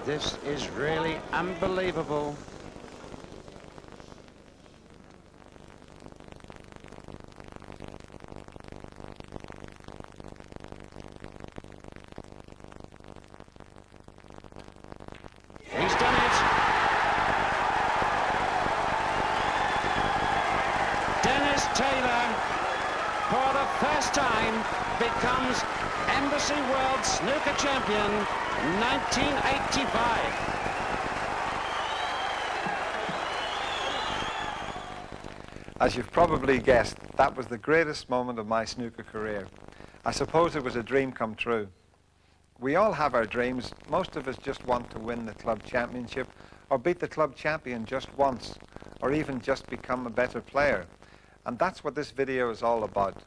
This is really unbelievable. He's done it. Dennis Taylor, for the first time, becomes Embassy World Snooker Champion 1985. As you've probably guessed, that was the greatest moment of my snooker career. I suppose it was a dream come true. We all have our dreams. Most of us just want to win the club championship or beat the club champion just once, or even just become a better player. And that's what this video is all about.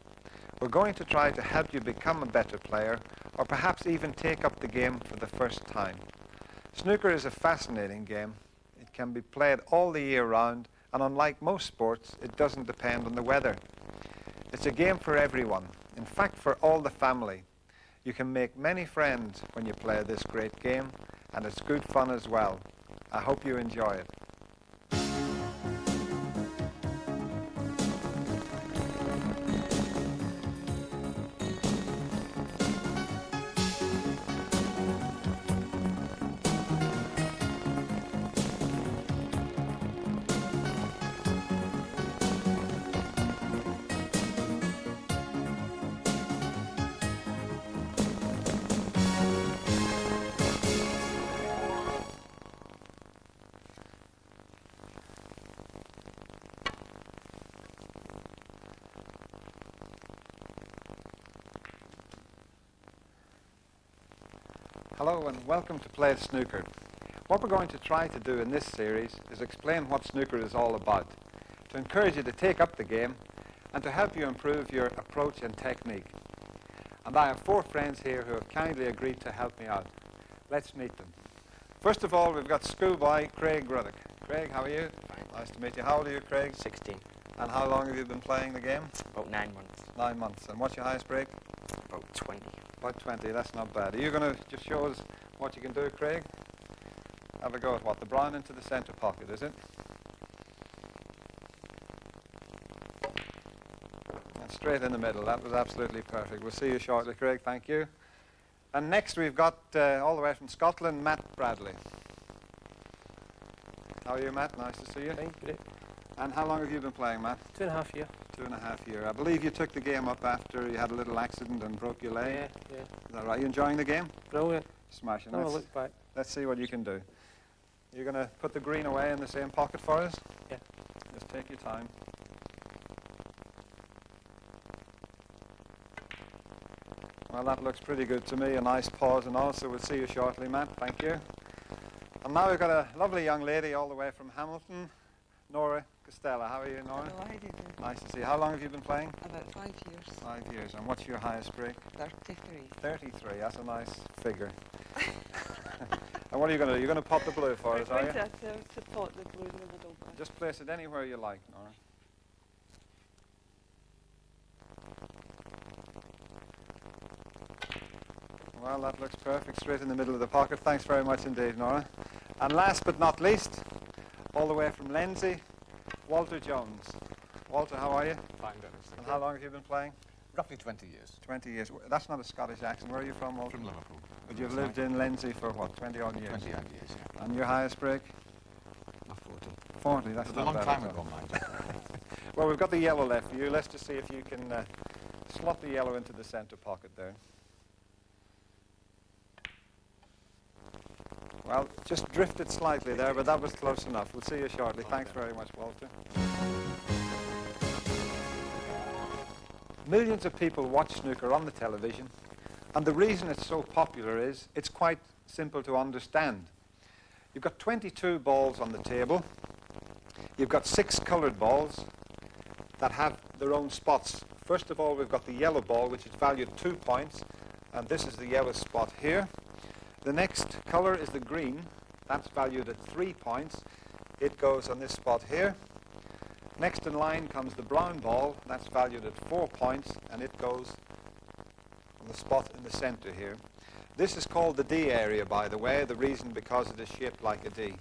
We're going to try to help you become a better player, or perhaps even take up the game for the first time. Snooker is a fascinating game. It can be played all the year round, and unlike most sports, it doesn't depend on the weather. It's a game for everyone, in fact for all the family. You can make many friends when you play this great game, and it's good fun as well. I hope you enjoy it. Hello and welcome to Play Snooker. What we're going to try to do in this series is explain what snooker is all about, to encourage you to take up the game and to help you improve your approach and technique. And I have 4 friends here who have kindly agreed to help me out. Let's meet them. First of all, we've got schoolboy Craig Ruddock. Craig, how are you? Fine. Nice to meet you. How old are you, Craig? 16. And how long have you been playing the game? About 9 months. 9 months. And what's your highest break? About 20. About 20, that's not bad. Are you going to just show us what you can do, Craig? Have a go at what? The brown into the centre pocket, is it? And straight in the middle. That was absolutely perfect. We'll see you shortly, Craig. Thank you. And next we've got, all the way from Scotland, Matt Bradley. How are you, Matt? Nice to see you. Fine, great. And how long have you been playing, Matt? 2.5 years. 2.5 years. I believe you took the game up after you had a little accident and broke your leg. Yeah. Is that right? You enjoying the game? Brilliant. Smashing. Now I look back. Let's see what you can do. You're going to put the green away in the same pocket for us? Yeah. Just take your time. Well, that looks pretty good to me. A nice pause and all, so we'll see you shortly, Matt. Thank you. And now we've got a lovely young lady all the way from Hamilton, Nora Costello. How are you, Nora? Hello, how do you do? Nice to see you. How long have you been playing? About 5 years. 5 years. And what's your highest break? 33. 33. That's a nice figure. And what are you going to do? You're going to pop the blue for us, are you? To pot the blue in the middle. Just place it anywhere you like, Nora. Well, that looks perfect, straight in the middle of the pocket. Thanks very much indeed, Nora. And last but not least, all the way from Lindsay, Walter Jones. Walter, how are you? Fine, Dennis. And how long have you been playing? Roughly 20 years. 20 years. That's not a Scottish accent. Where are you from, Walter? From Liverpool. But you've lived in Lindsay for what, 20 odd years? 20 odd years, yeah. And your highest break? Not 40. 40, that's It's not a long bad time at ago, all. mind. Well, we've got the yellow left for you. Let's just see if you can slot the yellow into the centre pocket there. Well, just drifted slightly there, but that was close enough. We'll see you shortly. Thanks very much, Walter. Millions of people watch snooker on the television, and the reason it's so popular is it's quite simple to understand. You've got 22 balls on the table. You've got 6 coloured balls that have their own spots. First of all, we've got the yellow ball, which is valued 2 points, and this is the yellow spot here. The next colour is the green. That's valued at 3 points. It goes on this spot here. Next in line comes the brown ball. That's valued at 4 points, and it goes on the spot in the centre here. This is called the D area, by the way, the reason because it is shaped like a D.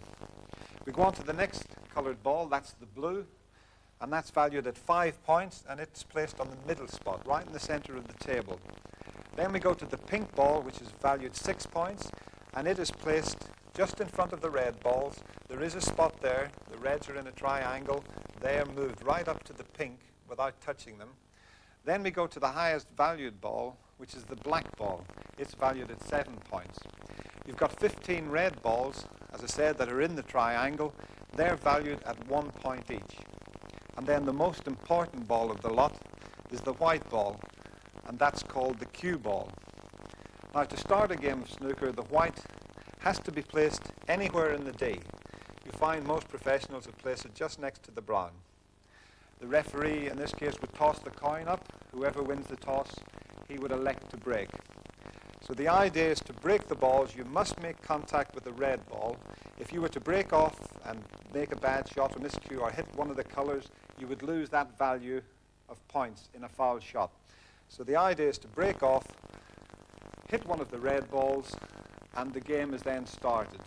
We go on to the next coloured ball, that's the blue, and that's valued at 5 points, and it's placed on the middle spot, right in the centre of the table. Then we go to the pink ball, which is valued 6 points, and it is placed just in front of the red balls. There is a spot there, the reds are in a triangle, they are moved right up to the pink without touching them. Then we go to the highest valued ball, which is the black ball. It's valued at 7 points. You've got 15 red balls, as I said, that are in the triangle. They're valued at 1 point each. And then the most important ball of the lot is the white ball, and that's called the cue ball. Now, to start a game of snooker, the white has to be placed anywhere in the D. You find most professionals would place it just next to the brown. The referee, in this case, would toss the coin up. Whoever wins the toss, he would elect to break. So the idea is to break the balls, you must make contact with the red ball. If you were to break off and make a bad shot or miscue or hit one of the colours, you would lose that value of points in a foul shot. So the idea is to break off, hit one of the red balls, and the game is then started.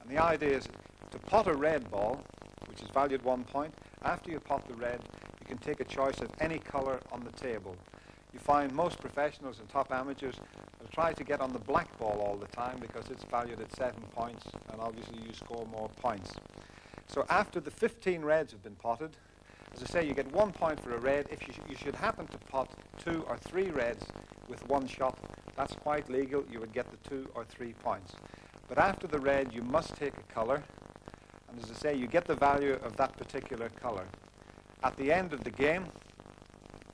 And the idea is to pot a red ball, which is valued 1 point. After you pot the red, you can take a choice of any colour on the table. You find most professionals and top amateurs will try to get on the black ball all the time because it's valued at 7 points, and obviously you score more points. So after the 15 reds have been potted, as I say, you get 1 point for a red. If you should happen to pot 2 or 3 reds with one shot, that's quite legal. You would get the 2 or 3 points. But after the red, you must take a colour. And as I say, you get the value of that particular colour. At the end of the game,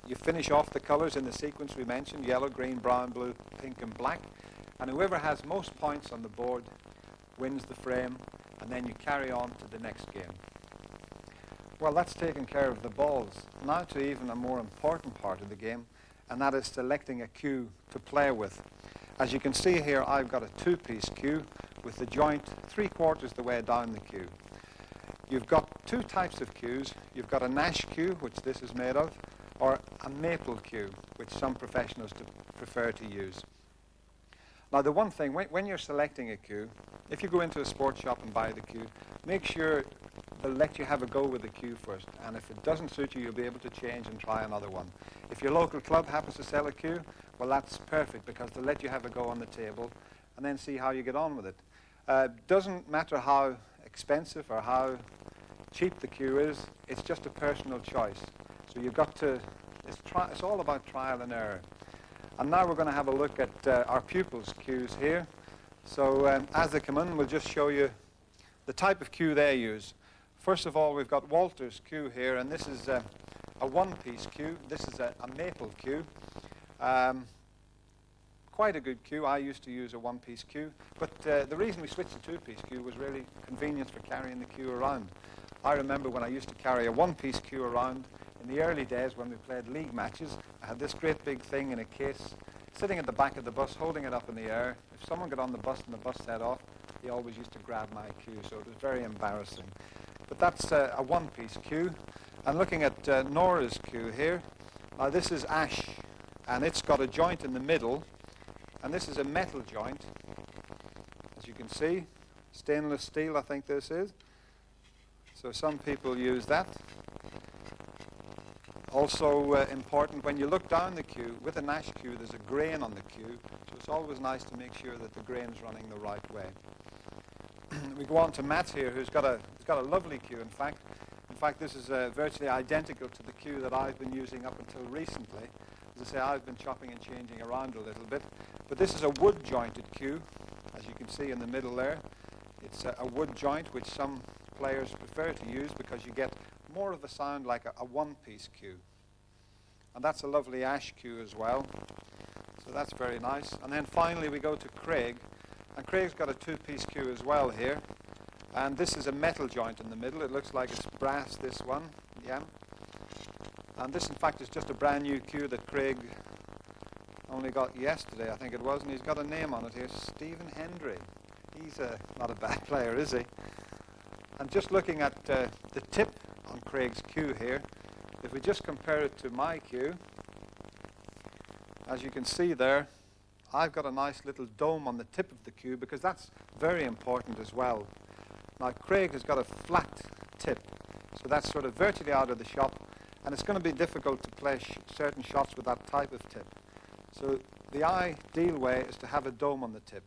you finish off the colours in the sequence we mentioned, yellow, green, brown, blue, pink and black. And whoever has most points on the board wins the frame, and then you carry on to the next game. Well, that's taken care of the balls. Now to even a more important part of the game, and that is selecting a cue to play with. As you can see here, I've got a 2-piece cue with the joint 3/4 the way down the cue. You've got 2 types of cues. You've got a Nash cue, which this is made of, or a maple cue, which some professionals prefer to use. Now, the one thing, when you're selecting a cue, if you go into a sports shop and buy the cue, make sure they'll let you have a go with the cue first. And if it doesn't suit you, you'll be able to change and try another one. If your local club happens to sell a cue, well, that's perfect because they'll let you have a go on the table and then see how you get on with it. Doesn't matter how expensive or how cheap the cue is, it's just a personal choice. So you've got to, it's all about trial and error. And now we're going to have a look at our Pupils cues here. So as they come in, we'll just show you the type of cue they use. First of all, we've got Walter's cue here, and this is a 1-piece cue. This is a maple cue. Quite a good cue. I used to use a 1-piece cue, but the reason we switched to 2-piece cue was really convenience for carrying the cue around. I remember when I used to carry a 1-piece cue around in the early days when we played league matches. I had this great big thing in a case, sitting at the back of the bus, holding it up in the air. If someone got on the bus and the bus set off, he always used to grab my cue, so it was very embarrassing. But that's a 1-piece cue. And looking at Nora's cue here, now this is ash, and it's got a joint in the middle, and this is a metal joint, as you can see. Stainless steel, I think this is. So some people use that. Also important, when you look down the cue, with a Nash cue, there's a grain on the cue, so it's always nice to make sure that the grain's running the right way. We go on to Matt here, who's got a lovely cue, in fact. In fact, this is virtually identical to the cue that I've been using up until recently. As I say, I've been chopping and changing around a little bit. But this is a wood-jointed cue, as you can see in the middle there. It's a wood joint, which some players prefer to use because you get more of a sound like a 1-piece cue. And that's a lovely ash cue as well. So that's very nice. And then finally we go to Craig. And Craig's got a 2-piece cue as well here. And this is a metal joint in the middle. It looks like it's brass, this one. Yeah. And this, in fact, is just a brand new cue that Craig only got yesterday, I think it was. And he's got a name on it here, Stephen Hendry. He's not a bad player, is he? And just looking at the tip on Craig's cue here, if we just compare it to my cue, as you can see there, I've got a nice little dome on the tip of the cue because that's very important as well. Now Craig has got a flat tip, so that's sort of virtually out of the shop, and it's going to be difficult to play certain shots with that type of tip. So the ideal way is to have a dome on the tip.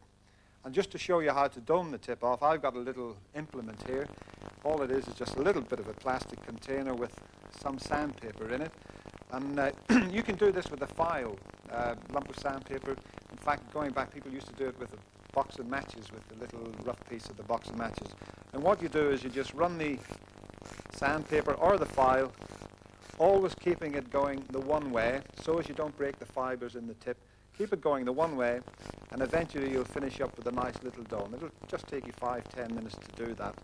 And just to show you how to dome the tip off, I've got a little implement here. All it is just a little bit of a plastic container with some sandpaper in it. And you can do this with a file, lump of sandpaper. In fact, going back, people used to do it with a box of matches, with the little rough piece of the box of matches. And what you do is you just run the sandpaper or the file, always keeping it going the one way, so as you don't break the fibers in the tip. Keep it going the one way, and eventually you'll finish up with a nice little dome. It'll just take you 5-10 minutes to do that.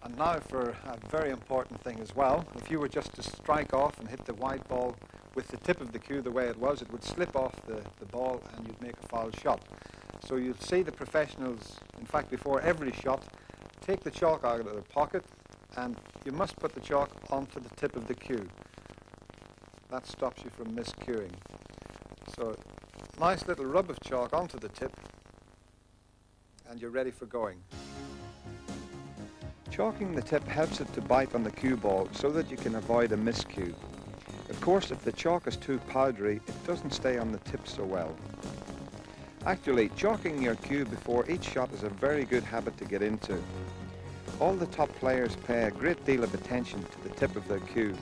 And now for a very important thing as well. If you were just to strike off and hit the white ball with the tip of the cue the way it was, it would slip off the ball and you'd make a foul shot. So you'll see the professionals, in fact before every shot, take the chalk out of their pocket, and you must put the chalk onto the tip of the cue. That stops you from miscuing. So nice little rub of chalk onto the tip, and you're ready for going. Chalking the tip helps it to bite on the cue ball so that you can avoid a miscue. Of course, if the chalk is too powdery, it doesn't stay on the tip so well. Actually, chalking your cue before each shot is a very good habit to get into. All the top players pay a great deal of attention to the tip of their cue.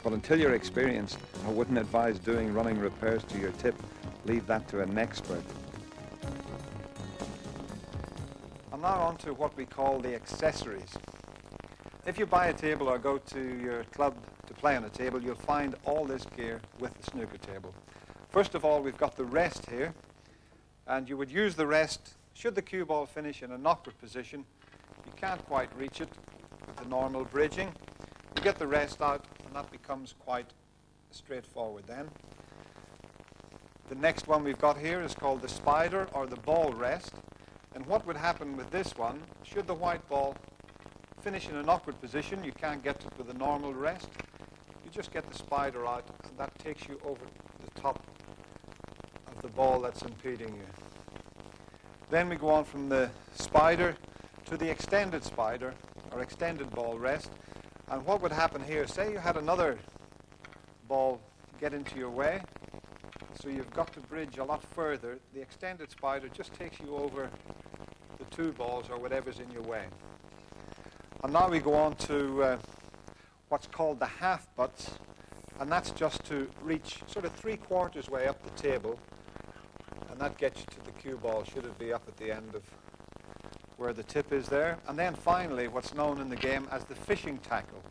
But until you're experienced, I wouldn't advise doing running repairs to your tip. Leave that to an expert. I'm now on to what we call the accessories. If you buy a table or go to your club to play on a table, you'll find all this gear with the snooker table. First of all, we've got the rest here, and you would use the rest should the cue ball finish in a knockward position. You can't quite reach it with the normal bridging. You get the rest out, and that becomes quite straightforward then. The next one we've got here is called the spider or the ball rest. And what would happen with this one, should the white ball finish in an awkward position, you can't get to it with a normal rest, you just get the spider out, and that takes you over the top of the ball that's impeding you. Then we go on from the spider to the extended spider or extended ball rest. And what would happen here, say you had another ball get into your way, so you've got to bridge a lot further. The extended spider just takes you over the two balls or whatever's in your way. And now we go on to what's called the half butts, and that's just to reach sort of 3/4 way up the table, and that gets you to the cue ball, should it be up at the end of where the tip is there. And then finally, what's known in the game as the fishing tackle.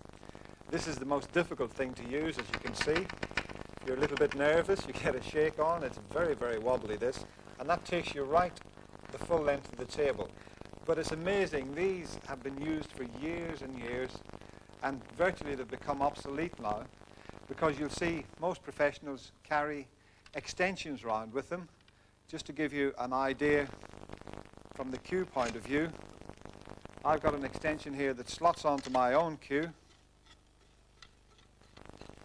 This is the most difficult thing to use, as you can see. If you're a little bit nervous, you get a shake on. It's very, very wobbly, this. And that takes you right the full length of the table. But it's amazing. These have been used for years and years, and virtually they've become obsolete now, because you'll see most professionals carry extensions around with them. Just to give you an idea from the cue point of view, I've got an extension here that slots onto my own cue,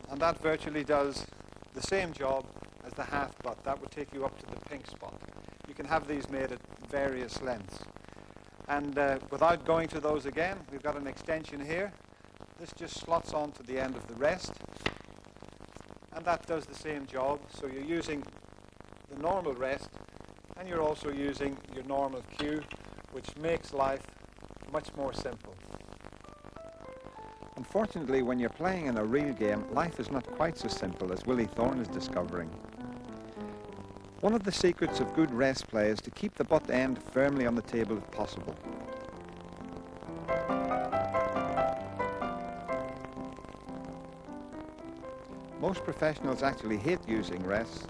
and that virtually does the same job as the half butt. That would take you up to the pink spot. You can have these made at various lengths. And without going to those again, we've got an extension here. This just slots onto the end of the rest, and that does the same job. So you're using the normal rest, and you're also using your normal cue, which makes life much more simple. Unfortunately, when you're playing in a real game, life is not quite so simple, as Willie Thorne is discovering. One of the secrets of good rest play is to keep the butt end firmly on the table if possible. Most professionals actually hate using rests,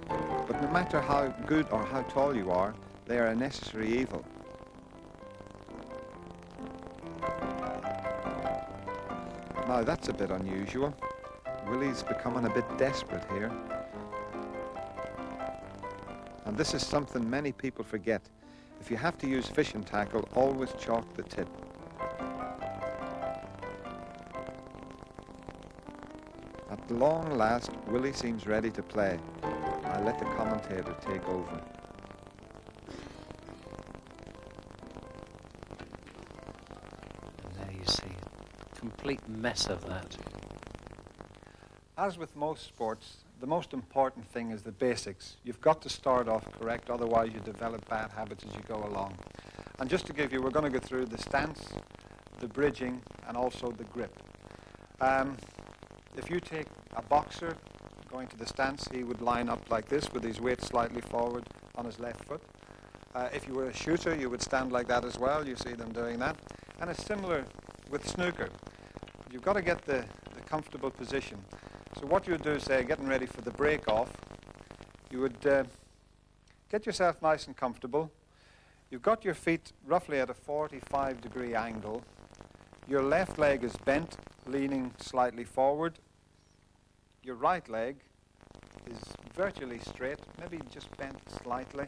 but no matter how good or how tall you are, they are a necessary evil. Now that's a bit unusual. Willie's becoming a bit desperate here. And this is something many people forget. If you have to use fishing tackle, always chalk the tip. At long last, Willie seems ready to play. I let the commentator take over. you see, complete mess of that. As with most sports, the most important thing is the basics. You've got to start off correct, otherwise you develop bad habits as you go along. And just to give you, we're going to go through the stance, the bridging, and also the grip. If you take a boxer going to the stance, he would line up like this with his weight slightly forward on his left foot. If you were a shooter, you would stand like that as well. You see them doing that. And it's similar with snooker. You've got to get the comfortable position. So what you would do, say, getting ready for the break-off, you would get yourself nice and comfortable. You've got your feet roughly at a 45-degree angle. Your left leg is bent, leaning slightly forward. Your right leg is virtually straight, maybe just bent slightly.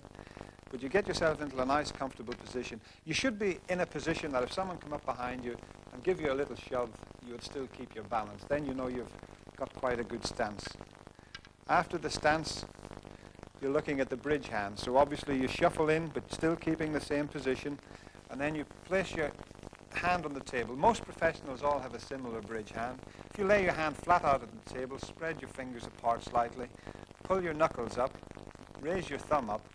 But you get yourself into a nice, comfortable position. You should be in a position that if someone come up behind you and give you a little shove, you would still keep your balance. Then you know you've got quite a good stance. After the stance, you're looking at the bridge hand. So obviously you shuffle in, but still keeping the same position. And then you place your hand on the table. Most professionals all have a similar bridge hand. If you lay your hand flat out on the table, spread your fingers apart slightly, pull your knuckles up, raise your thumb up,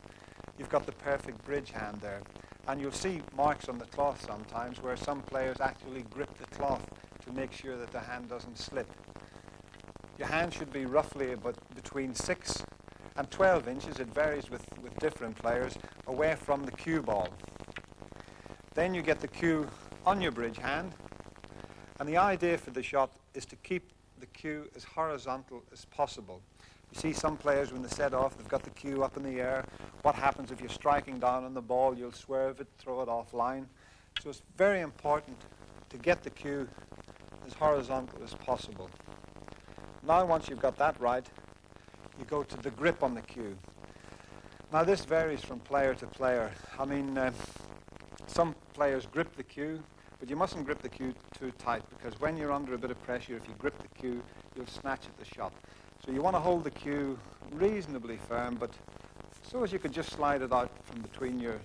you've got the perfect bridge hand there. And you'll see marks on the cloth sometimes where some players actually grip the cloth to make sure that the hand doesn't slip. Your hand should be roughly about between 6 and 12 inches, it varies with different players, away from the cue ball. Then you get the cue on your bridge hand, and the idea for the shot is to keep the cue as horizontal as possible. You see some players when they set off, they've got the cue up in the air. What happens if you're striking down on the ball? You'll swerve it, throw it offline. So it's very important to get the cue as horizontal as possible. Now once you've got that right, you go to the grip on the cue. Now this varies from player to player. I mean, some players grip the cue, but you mustn't grip the cue too tight, because when you're under a bit of pressure, if you grip the cue, you'll snatch at the shot. So you want to hold the cue reasonably firm, but so as you could just slide it out from between your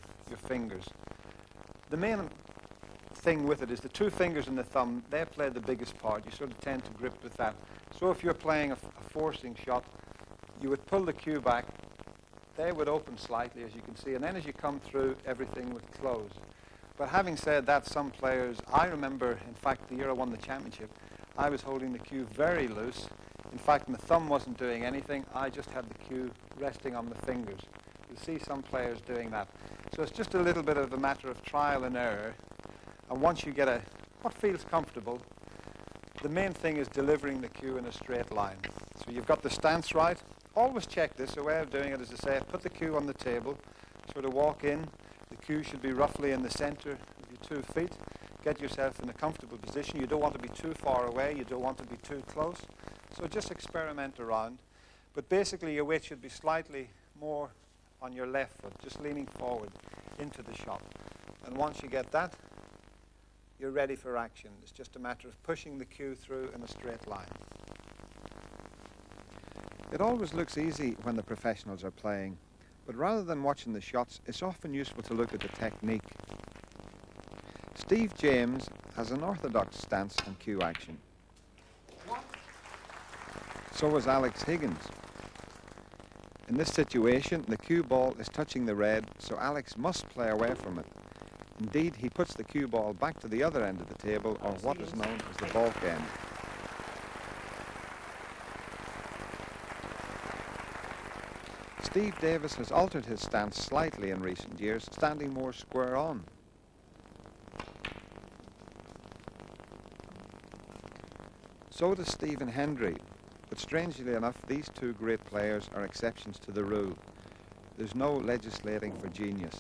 fingers. The main thing with it is the two fingers and the thumb, they play the biggest part. You sort of tend to grip with that. So if you're playing a forcing shot, you would pull the cue back. They would open slightly, as you can see, and then as you come through, everything would close. But having said that, some players, I remember, in fact, the year I won the championship, I was holding the cue very loose. In fact, my thumb wasn't doing anything. I just had the cue resting on the fingers. You'll see some players doing that. So it's just a little bit of a matter of trial and error. And once you get what feels comfortable, the main thing is delivering the cue in a straight line. So you've got the stance right. Always check this. A way of doing it is to say, put the cue on the table, sort of walk in. The cue should be roughly in the center of your 2 feet. Get yourself in a comfortable position. You don't want to be too far away. You don't want to be too close. So just experiment around. But basically your weight should be slightly more on your left foot, just leaning forward into the shot. And once you get that, you're ready for action. It's just a matter of pushing the cue through in a straight line. It always looks easy when the professionals are playing, but rather than watching the shots, it's often useful to look at the technique. Steve James has an orthodox stance and cue action. So was Alex Higgins. In this situation, the cue ball is touching the red, so Alex must play away from it. Indeed, he puts the cue ball back to the other end of the table, or what is known as the balk end. Steve Davis has altered his stance slightly in recent years, standing more square on. So does Stephen Hendry, but strangely enough, these two great players are exceptions to the rule. There's no legislating for genius.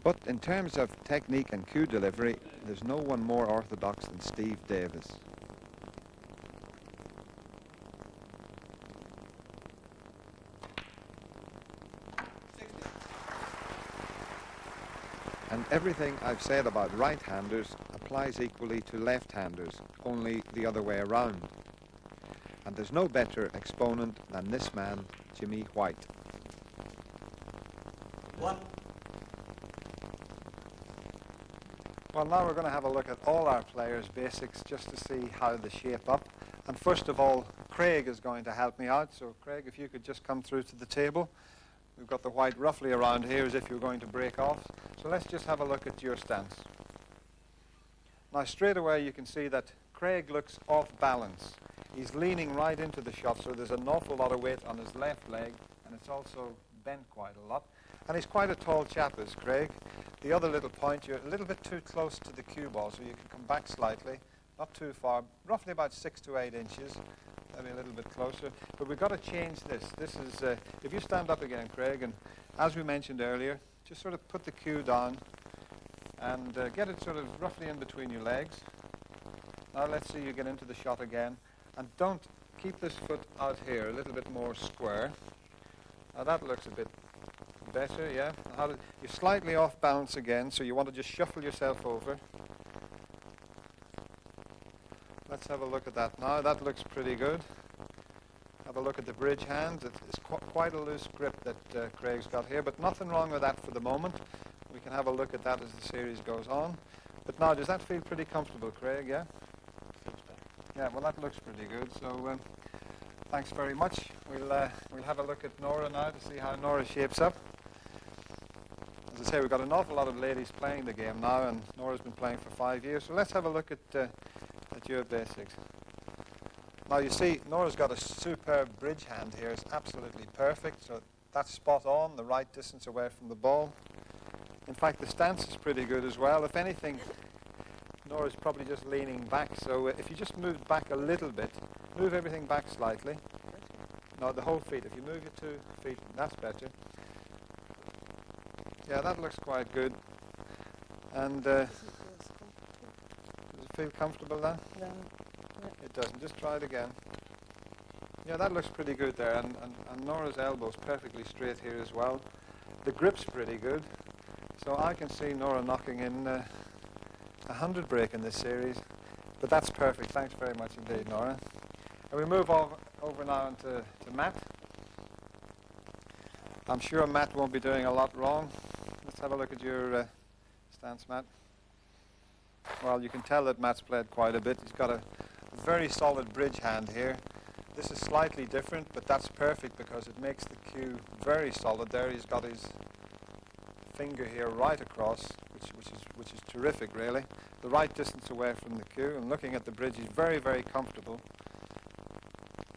But in terms of technique and cue delivery, there's no one more orthodox than Steve Davis. And everything I've said about right-handers applies equally to left-handers, only the other way around. And there's no better exponent than this man, Jimmy White. 1, Well, now we're going to have a look at all our players' basics just to see how they shape up. And first of all, Craig is going to help me out. So Craig, if you could just come through to the table. We've got the white roughly around here as if you're going to break off. So let's just have a look at your stance. Now straight away you can see that Craig looks off balance. He's leaning right into the shot, so there's an awful lot of weight on his left leg, and it's also bent quite a lot. And he's quite a tall chap, is Craig. The other little point, you're a little bit too close to the cue ball, so you can come back slightly, not too far, roughly about 6 to 8 inches, maybe a little bit closer. But we've got to change this. This is, if you stand up again, Craig, and as we mentioned earlier, just sort of put the cue down and get it sort of roughly in between your legs. Now let's see you get into the shot again. And don't keep this foot out here, a little bit more square. Now that looks a bit better, yeah. You're slightly off balance again, so you want to just shuffle yourself over. Let's have a look at that now. That looks pretty good. Have a look at the bridge hand. It's quite a loose grip that Craig's got here, but nothing wrong with that for the moment. We can have a look at that as the series goes on. But now, does that feel pretty comfortable, Craig, yeah? Yeah, well, that looks pretty good. So thanks very much. We'll have a look at Nora now to see how Nora shapes up. As I say, we've got an awful lot of ladies playing the game now, and Nora's been playing for 5 years. So let's have a look at your basics. Now you see, Nora's got a superb bridge hand here. It's absolutely perfect. So that's spot on, the right distance away from the ball. In fact, the stance is pretty good as well. If anything, Nora's probably just leaning back. So if you just move back a little bit, move everything back slightly. No, the whole feet. If you move your 2 feet, that's better. Yeah, that looks quite good. And does it feel comfortable then? No. It doesn't. Just try it again. Yeah, that looks pretty good there. And Nora's elbow's perfectly straight here as well. The grip's pretty good. So I can see Nora knocking in 100 break in this series. But that's perfect. Thanks very much indeed, Nora. And we move over now to Matt. I'm sure Matt won't be doing a lot wrong. Let's have a look at your stance, Matt. Well, you can tell that Matt's played quite a bit. He's got a very solid bridge hand here. This is slightly different, but that's perfect because it makes the cue very solid there. He's got his finger here right across, which is terrific, really. The right distance away from the cue, and looking at the bridge, he's very, very comfortable.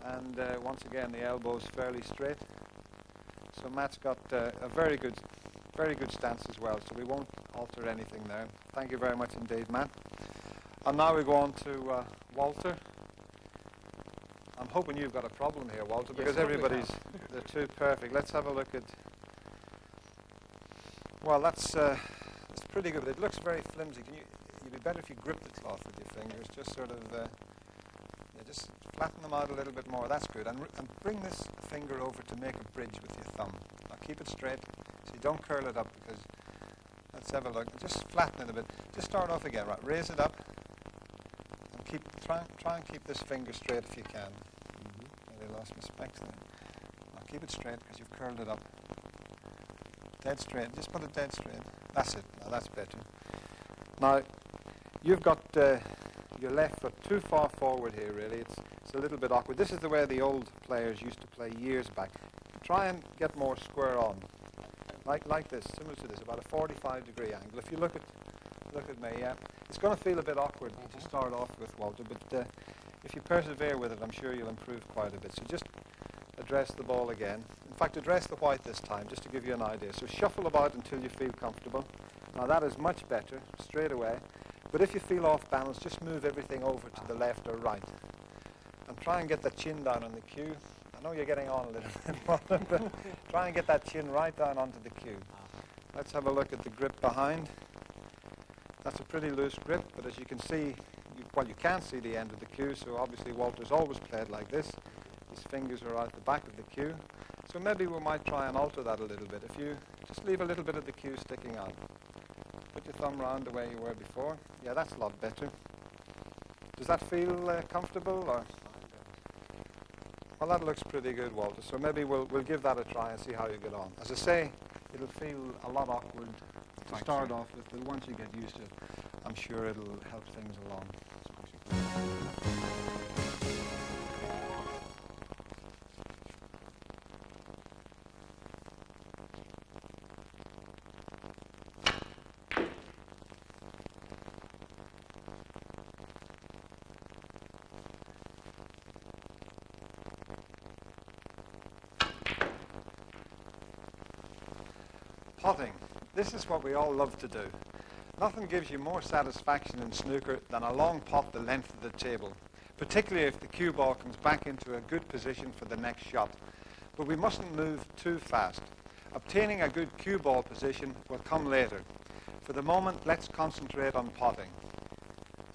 And once again, the elbow's fairly straight. So Matt's got a very good stance as well, so we won't alter anything there. Thank you very much indeed, Matt. And now we go on to Walter. I'm hoping you've got a problem here, Walter, because everybody's, they're too perfect. Let's have a look at, well, that's pretty good, but it looks very flimsy. You'd be better if you grip the cloth with your fingers, just sort of, just flatten them out a little bit more. That's good. And bring this finger over to make a bridge with your thumb. Now keep it straight, so you don't curl it up, because, let's have a look. Just flatten it a bit. Just start off again, right? Raise it up, and try and keep this finger straight if you can. I lost my specs there. Now keep it straight, because you've curled it up. Dead straight. Just put it dead straight. That's it. Now that's better. Now, you've got your left foot too far forward here, really. It's a little bit awkward. This is the way the old players used to play years back. Try and get more square on, like this, similar to this, about a 45-degree angle. If you look at me, yeah, it's going to feel a bit awkward to start off with, Walter, but if you persevere with it, I'm sure you'll improve quite a bit. So just address the ball again. In fact, address the white this time, just to give you an idea. So shuffle about until you feel comfortable. Now that is much better, straight away. But if you feel off balance, just move everything over to the left or right. And try and get the chin down on the cue. I know you're getting on a little bit more, but try and get that chin right down onto the cue. Let's have a look at the grip behind. That's a pretty loose grip, but as you can see, you can't see the end of the cue, so obviously Walter's always played like this. His fingers are out the back of the cue. So maybe we might try and alter that a little bit. If you just leave a little bit of the cue sticking out. Put your thumb round the way you were before. Yeah, that's a lot better. Does that feel comfortable? Or? Well, that looks pretty good, Walter. So maybe we'll give that a try and see how you get on. As I say, it'll feel a lot awkward to start off with, but once you get used to it. I'm sure it'll help things along. Potting. This is what we all love to do. Nothing gives you more satisfaction in snooker than a long pot the length of the table, particularly if the cue ball comes back into a good position for the next shot. But we mustn't move too fast. Obtaining a good cue ball position will come later. For the moment, let's concentrate on potting.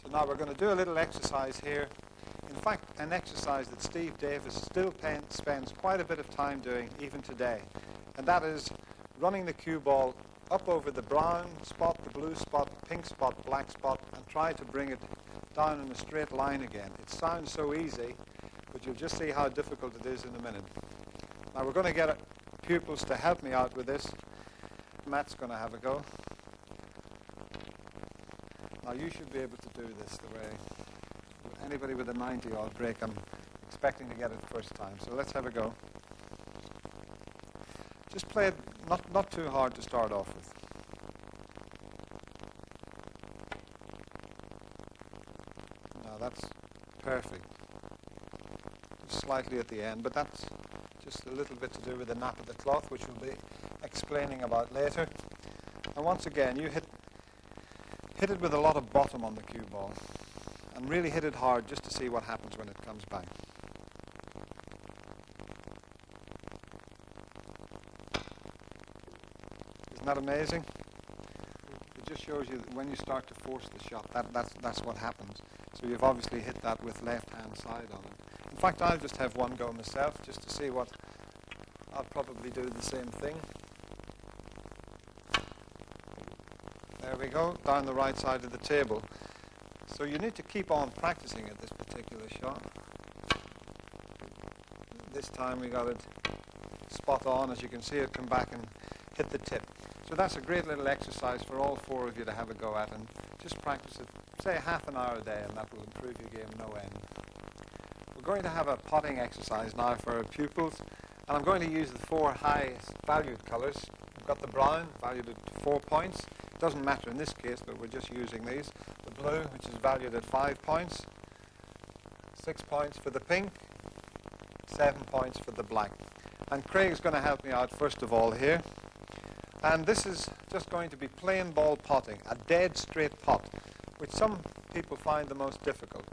So now we're going to do a little exercise here. In fact, an exercise that Steve Davis still spends quite a bit of time doing even today, and that is running the cue ball up over the brown spot, the blue spot, pink spot, black spot, and try to bring it down in a straight line again. It sounds so easy, but you'll just see how difficult it is in a minute. Now we're going to get Pupils to help me out with this. Matt's going to have a go. Now you should be able to do this the way anybody with a 90-odd break, I'm expecting to get it first time. So let's have a go. Just play it not too hard to start off with. Now that's perfect. Just slightly at the end, but that's just a little bit to do with the nap of the cloth, which we'll be explaining about later. And once again, you hit it with a lot of bottom on the cue ball, and really hit it hard just to see what happens when it comes back. Isn't that amazing? It just shows you that when you start to force the shot, that's what happens. So you've obviously hit that with left-hand side on it. In fact, I'll just have one go myself just to see what I'll probably do the same thing. There we go, down the right side of the table. So you need to keep on practicing at this particular shot. This time we got it spot on. As you can see, it come back and hit the tip. So that's a great little exercise for all four of you to have a go at, and just practice it, say half an hour a day, and that will improve your game no end. We're going to have a potting exercise now for our pupils, and I'm going to use the four highest valued colours. We've got the brown, valued at 4 points. It doesn't matter in this case, but we're just using these. The blue, which is valued at 5 points. 6 points for the pink. 7 points for the black. And Craig's going to help me out first of all here. And this is just going to be plain ball potting, a dead straight pot, which some people find the most difficult.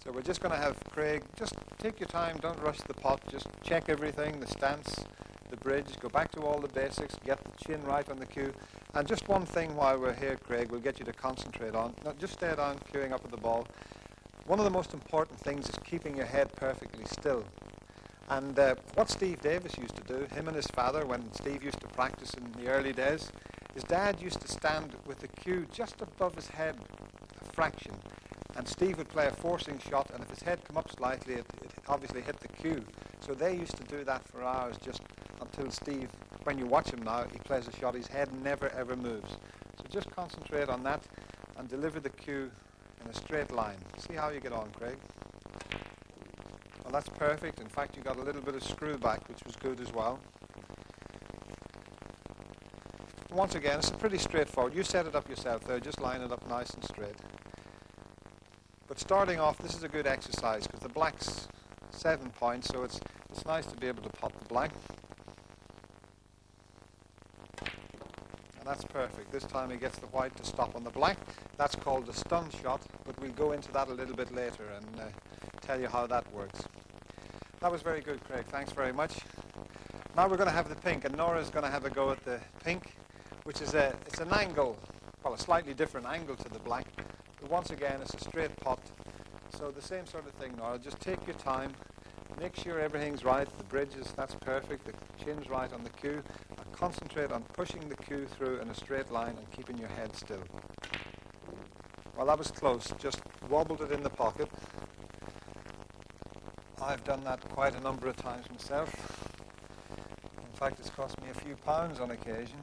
So we're just going to have Craig, just take your time, don't rush the pot, just check everything, the stance, the bridge, go back to all the basics, get the chin right on the cue. And just one thing while we're here, Craig, we'll get you to concentrate on, not just stay down queuing up at the ball. One of the most important things is keeping your head perfectly still. And what Steve Davis used to do, him and his father, when Steve used to practice in the early days, his dad used to stand with the cue just above his head, a fraction. And Steve would play a forcing shot, and if his head come up slightly, it obviously hit the cue. So they used to do that for hours, just until Steve, when you watch him now, he plays a shot, his head never ever moves. So just concentrate on that and deliver the cue in a straight line. See how you get on, Craig. Well, that's perfect. In fact, you got a little bit of screw back, which was good as well. Once again, it's pretty straightforward. You set it up yourself there. Just line it up nice and straight. But starting off, this is a good exercise because the black's 7 points, so it's nice to be able to pot the black. And that's perfect. This time he gets the white to stop on the black. That's called the stun shot, but we'll go into that a little bit later and tell you how that works. That was very good, Craig. Thanks very much. Now we're going to have the pink, and Nora's going to have a go at the pink, which is it's an angle, well, a slightly different angle to the black. But once again, it's a straight pot. So the same sort of thing, Nora. Just take your time. Make sure everything's right. The bridges, that's perfect. The chin's right on the cue. And concentrate on pushing the cue through in a straight line and keeping your head still. Well, that was close. Just wobbled it in the pocket. I've done that quite a number of times myself. In fact, it's cost me a few pounds on occasion.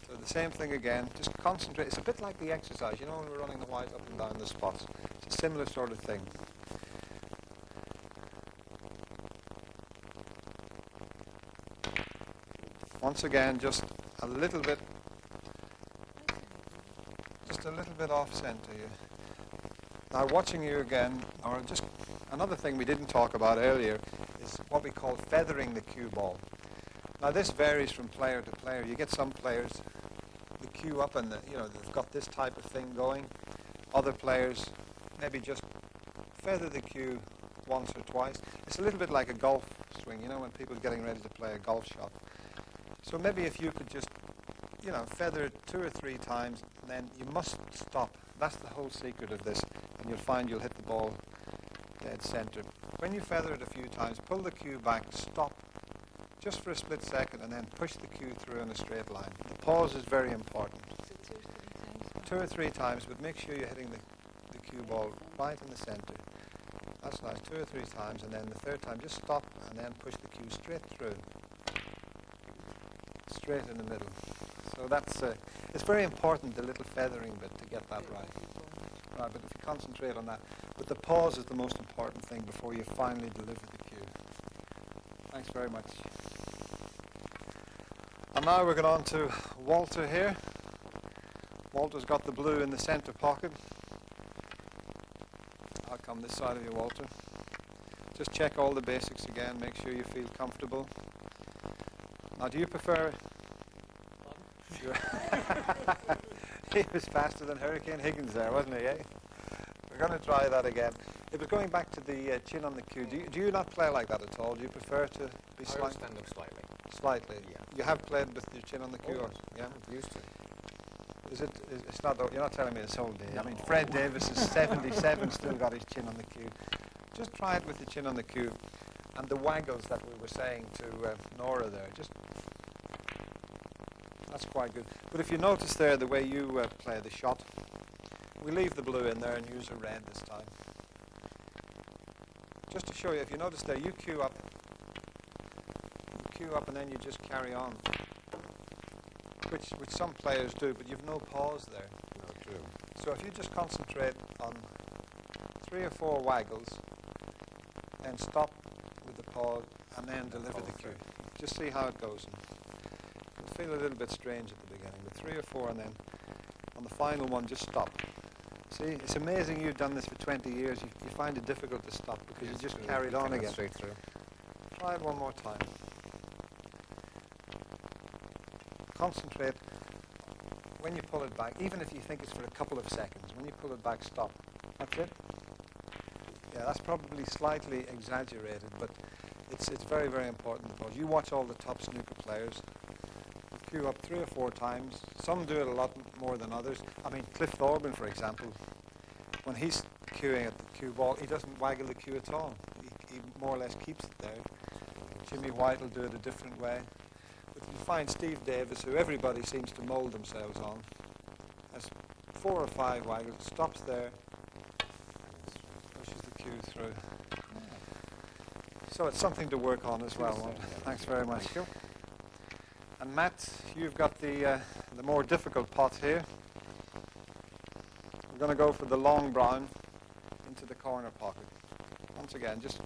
So the the same thing again. Just concentrate. It's a bit like the exercise, you know, when we're running the white up and down the spots. It's a similar sort of thing. Once again, just a little bit off center. Now watching you again, or just another thing we didn't talk about earlier, is what we call feathering the cue ball. Now this varies from player to player. You get some players, the cue up and they've got this type of thing going. Other players maybe just feather the cue once or twice. It's a little bit like a golf swing, you know, when people are getting ready to play a golf shot. So maybe if you could just, feather it 2 or 3 times, and then you must stop. That's the whole secret of this, and you'll find you'll hit the ball dead center. When you feather it a few times, pull the cue back, stop just for a split second, and then push the cue through in a straight line. The pause is very important. So 2 or 3 times? 2 or 3 times, but make sure you're hitting the cue ball right in the center. That's nice. 2 or 3 times, and then the third time, just stop and then push the cue straight through. Straight in the middle. So that's it's very important, the little feathering bit, to get that right. Right, but if you concentrate on that. But the pause is the most important thing before you finally deliver the cue. Thanks very much. And now we're going on to Walter here. Walter's got the blue in the center pocket. I'll come this side of you, Walter. Just check all the basics again, make sure you feel comfortable. Now, do you prefer... He was faster than Hurricane Higgins there, wasn't he, eh? We're going to try that again. It was going back to the chin on the cue. Do you not play like that at all? Do you prefer to be I will stand up slightly. Slightly? Yeah. You have played with your chin on the cue? Oh, Or, yeah? I'm used to it. It's not, you're not telling me this whole day. I mean, Fred Davis is 77, still got his chin on the cue. Just try it with the chin on the cue. And the waggles that we were saying to Nora there, that's quite good. But if you notice there, the way you play the shot, we leave the blue in there and use a red this time. Just to show you, if you notice there, you cue up and then you just carry on. Which some players do, but you've no pause there. No, true. So if you just concentrate on 3 or 4 waggles, and stop with the pause, and then deliver the cue. Just see how it goes. It'll feel a little bit strange at the beginning, but 3 or 4, and then on the final one, just stop. See, it's amazing you've done this for 20 years. You find it difficult to stop because you just carried on again. Straight through. Try it one more time. Concentrate when you pull it back, even if you think it's for a couple of seconds. When you pull it back, stop. That's it. Yeah, that's probably slightly exaggerated, but it's very, very important. Because you watch all the top snooker players cue up 3 or 4 times. Some do it a lot more than others. I mean, Cliff Thorburn, for example, when he's cueing at the cue ball, he doesn't waggle the cue at all. He more or less keeps it there. Jimmy White will do it a different way. But you find Steve Davis, who everybody seems to mould themselves on, has 4 or 5 waggles, stops there, pushes the cue through. So it's something to work on as well. Thanks very much. Thank you. And Matt, you've got the more difficult pot here. We're going to go for the long brown into the corner pocket. Once again, just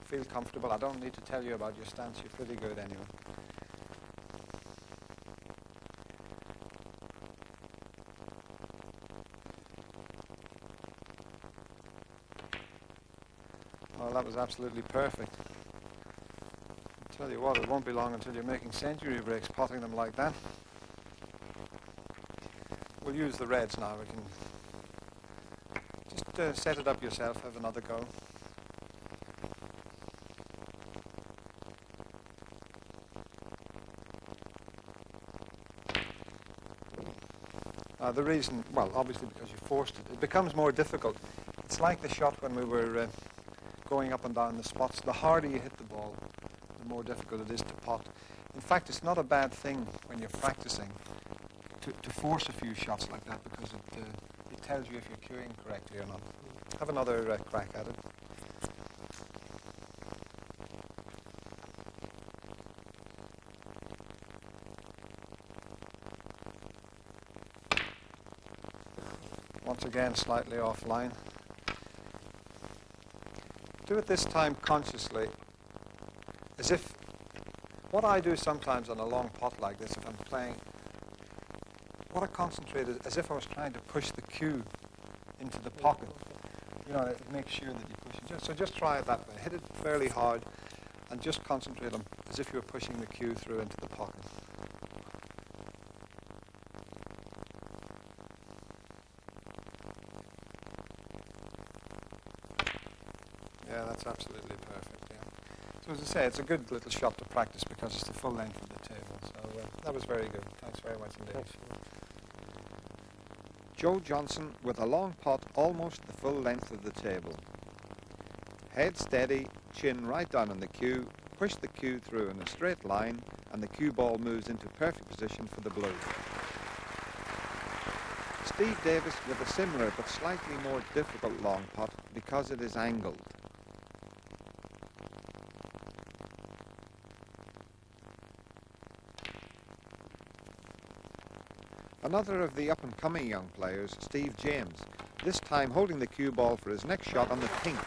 feel comfortable. I don't need to tell you about your stance. You're pretty good anyway. Well, that was absolutely perfect. I'll tell you what, it won't be long until you're making century breaks, potting them like that. We'll use the reds now. We can just set it up yourself, have another go. The reason, well, obviously because you forced it, it becomes more difficult. It's like the shot when we were going up and down the spots. The harder you hit the ball, the more difficult it is to pot. In fact, it's not a bad thing when you're practicing to force a few shots like that, because it tells you if you're cueing correctly or not. Have another crack at it. Once again, slightly offline. Do it this time consciously, as if, what I do sometimes on a long pot like this, if I'm playing, what I concentrate is as if I was trying to push the cue into the pocket. You know, it makes sure that you push it. So just try it that way. Hit it fairly hard and just concentrate on as if you were pushing the cue through into the pocket. Yeah, that's absolutely perfect, yeah. So as I say, it's a good little shot to practice because it's the full length of the table. So that was very good. Thanks very much indeed. Joe Johnson with a long pot almost the full length of the table. Head steady, chin right down on the cue, push the cue through in a straight line, and the cue ball moves into perfect position for the blue. Steve Davis with a similar but slightly more difficult long pot because it is angled. Another of the up-and-coming young players, Steve James, this time holding the cue ball for his next shot on the pink.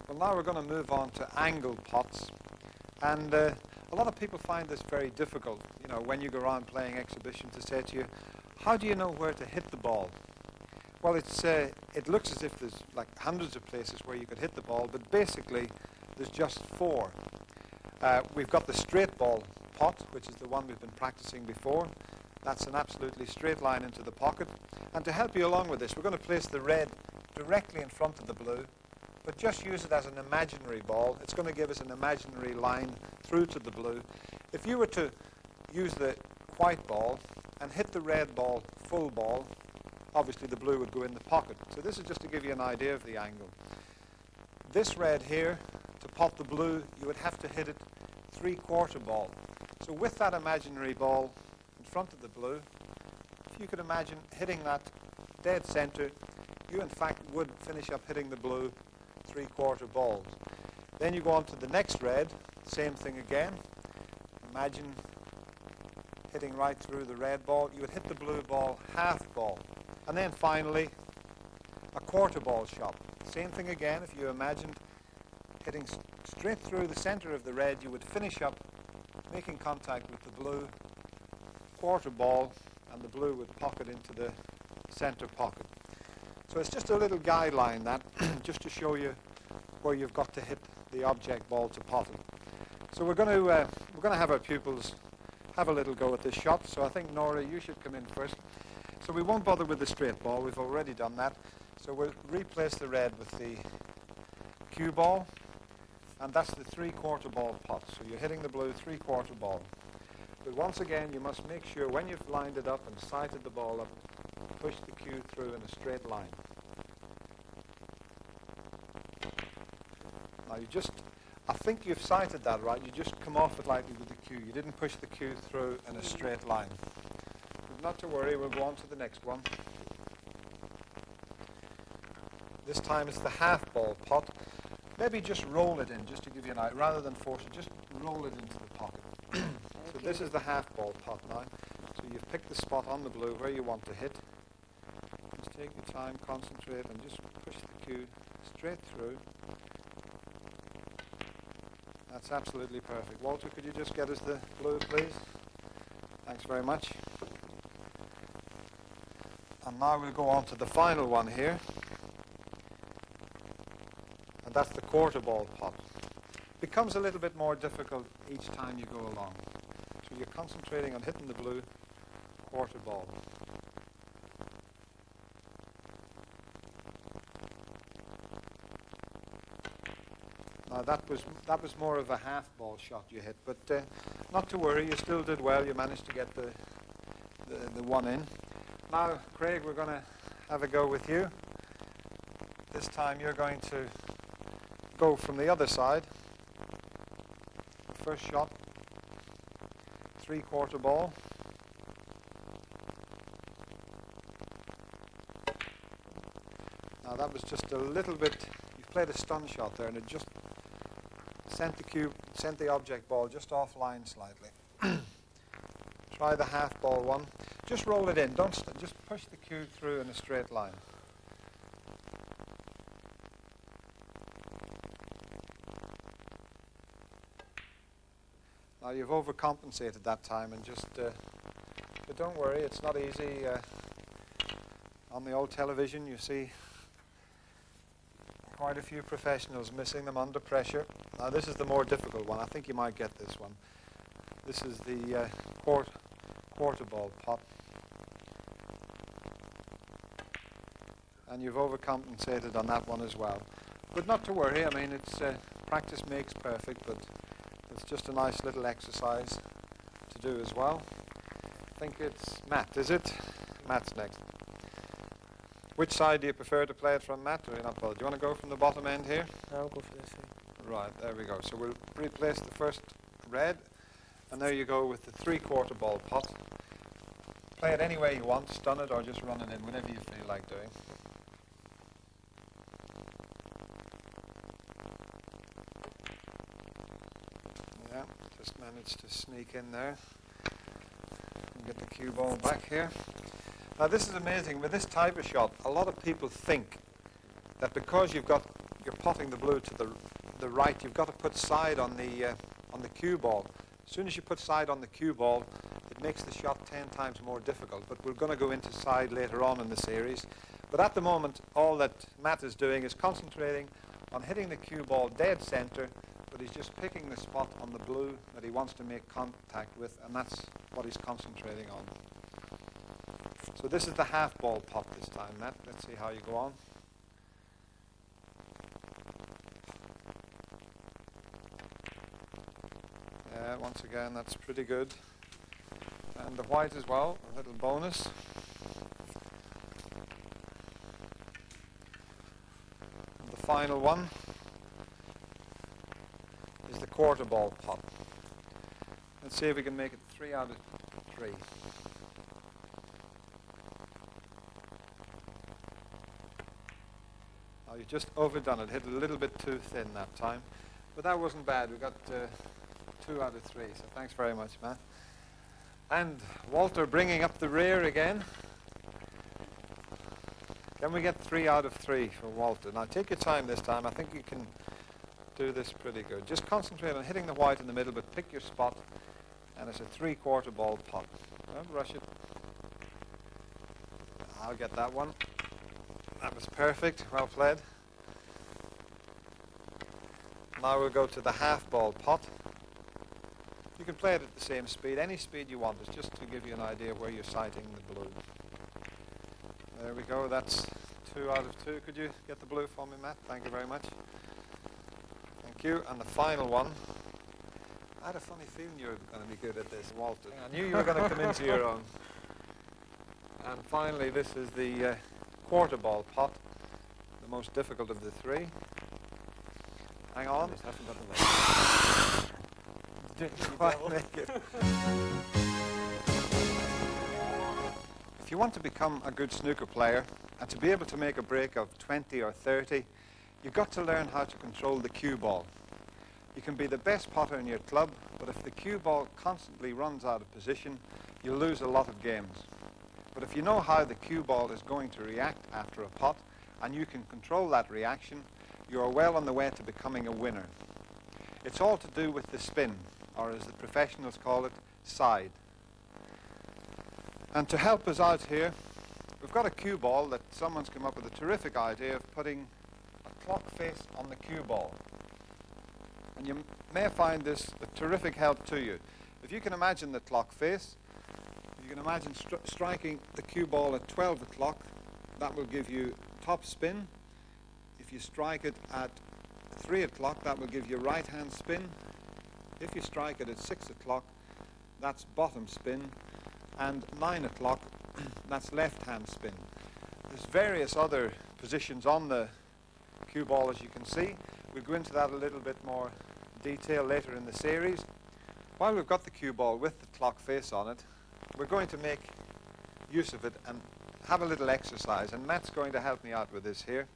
Well, now we're going to move on to angled pots, and a lot of people find this very difficult, you know, when you go around playing exhibition, to say to you, how do you know where to hit the ball? Well, it looks as if there's like hundreds of places where you could hit the ball, but basically there's just 4. We've got the straight ball pot, which is the one we've been practicing before. That's an absolutely straight line into the pocket. And to help you along with this, we're going to place the red directly in front of the blue, but just use it as an imaginary ball. It's going to give us an imaginary line through to the blue. If you were to use the white ball and hit the red ball full ball, obviously the blue would go in the pocket. So this is just to give you an idea of the angle. This red here, to pot the blue, you would have to hit it 3/4 ball. So with that imaginary ball in front of the blue, if you could imagine hitting that dead center, you in fact would finish up hitting the blue 3/4 balls. Then you go on to the next red, same thing again. Imagine hitting right through the red ball. You would hit the blue ball half ball. And then finally, a 1/4 ball shot. Same thing again. If you imagined hitting straight through the center of the red, you would finish up making contact with the blue 1/4 ball, and the blue would pocket into the center pocket. So it's just a little guideline, that, just to show you where you've got to hit the object ball to pot it. So we're going to have our pupils have a little go at this shot. So I think, Nora, you should come in first. So we won't bother with the straight ball. We've already done that. So we'll replace the red with the cue ball, and that's the 3/4 ball pot. So you're hitting the blue 3/4 ball. But once again, you must make sure when you've lined it up and sighted the ball up, push the cue through in a straight line. Now I think you've sighted that right. You just come off it lightly with the cue. You didn't push the cue through in a straight line. But not to worry, we'll go on to the next one. This time it's the half ball pot. Maybe just roll it in, just to give you an idea. Rather than force it, just roll it into the pocket. So this is the half ball pot now. So you've picked the spot on the blue where you want to hit. Just take your time, concentrate, and just push the cue straight through. That's absolutely perfect. Walter, could you just get us the blue, please? Thanks very much. And now we'll go on to the final one here. And that's the 1/4 ball pot. Becomes a little bit more difficult each time you go along. So you're concentrating on hitting the blue 1/4 ball. Now that was more of a half ball shot you hit, but not to worry, you still did well. You managed to get the one in. Now, Craig, we're going to have a go with you. This time you're going to go from the other side. First shot, 3/4 ball. Now that was just a little bit, you played a stun shot there and it just sent the object ball just offline slightly. Try the half ball one. Just roll it in. Don't just push the cue through in a straight line. Now you've overcompensated that time, and just but don't worry, it's not easy. On the old television you see quite a few professionals missing them under pressure. Now this is the more difficult one. I think you might get this one. This is the quarter ball pot. And you've overcompensated on that one as well. But not to worry, I mean, it's practice makes perfect, but it's just a nice little exercise to do as well. I think it's Matt, is it? Matt's next. Which side do you prefer to play it from, Matt, or not bothered? Do you want to go from the bottom end here? I'll go for this. Right, there we go. So we'll replace the first red, and there you go with the 3/4 ball pot. Play it any way you want, stun it or just run it in, whatever you feel like doing. Yeah, just managed to sneak in there and get the cue ball back here. Now this is amazing. With this type of shot, a lot of people think that because you're potting the blue to the right, you've got to put side on the cue ball. As soon as you put side on the cue ball, it makes the shot 10 times more difficult. But we're going to go into side later on in the series. But at the moment, all that Matt is doing is concentrating on hitting the cue ball dead center, but he's just picking the spot on the blue that he wants to make contact with, and that's what he's concentrating on. So this is the half ball pot this time, Matt. Let's see how you go on. Yeah, once again, that's pretty good. And the white as well, a little bonus. And the final one is the quarter ball pot. Let's see if we can make it 3 out of 3. Oh, you just overdone it. Hit a little bit too thin that time. But that wasn't bad. We got 2 out of 3. So thanks very much, Matt. And Walter bringing up the rear again. Can we get 3 out of 3 for Walter? Now take your time this time. I think you can do this pretty good. Just concentrate on hitting the white in the middle, but pick your spot. And it's a 3/4 ball pot. Don't rush it. I'll get that one. That was perfect. Well played. Now we'll go to the half ball pot. You can play it at the same speed, any speed you want. It's just to give you an idea of where you're sighting the blue. There we go. That's 2 out of 2. Could you get the blue for me, Matt? Thank you very much. Thank you. And the final one. I had a funny feeling you were going to be good at this, Walter. I knew you were going to come into your own. And finally, this is the quarter ball pot, the most difficult of the 3. Hang on. Didn't quite make it. If you want to become a good snooker player and to be able to make a break of 20 or 30, you've got to learn how to control the cue ball. You can be the best potter in your club, but if the cue ball constantly runs out of position, you'll lose a lot of games. But if you know how the cue ball is going to react after a pot, and you can control that reaction, you are well on the way to becoming a winner. It's all to do with the spin, or as the professionals call it, side. And to help us out here, we've got a cue ball that someone's come up with a terrific idea of putting a clock face on the cue ball. And you may find this a terrific help to you. If you can imagine the clock face, you can imagine striking the cue ball at 12 o'clock. That will give you top spin. If you strike it at 3 o'clock, that will give you right hand spin. If you strike it at 6 o'clock, that's bottom spin. And 9 o'clock, that's left hand spin. There's various other positions on the cue ball, as you can see. We'll go into that a little bit more detail later in the series. While we've got the cue ball with the clock face on it, we're going to make use of it and have a little exercise. And Matt's going to help me out with this here.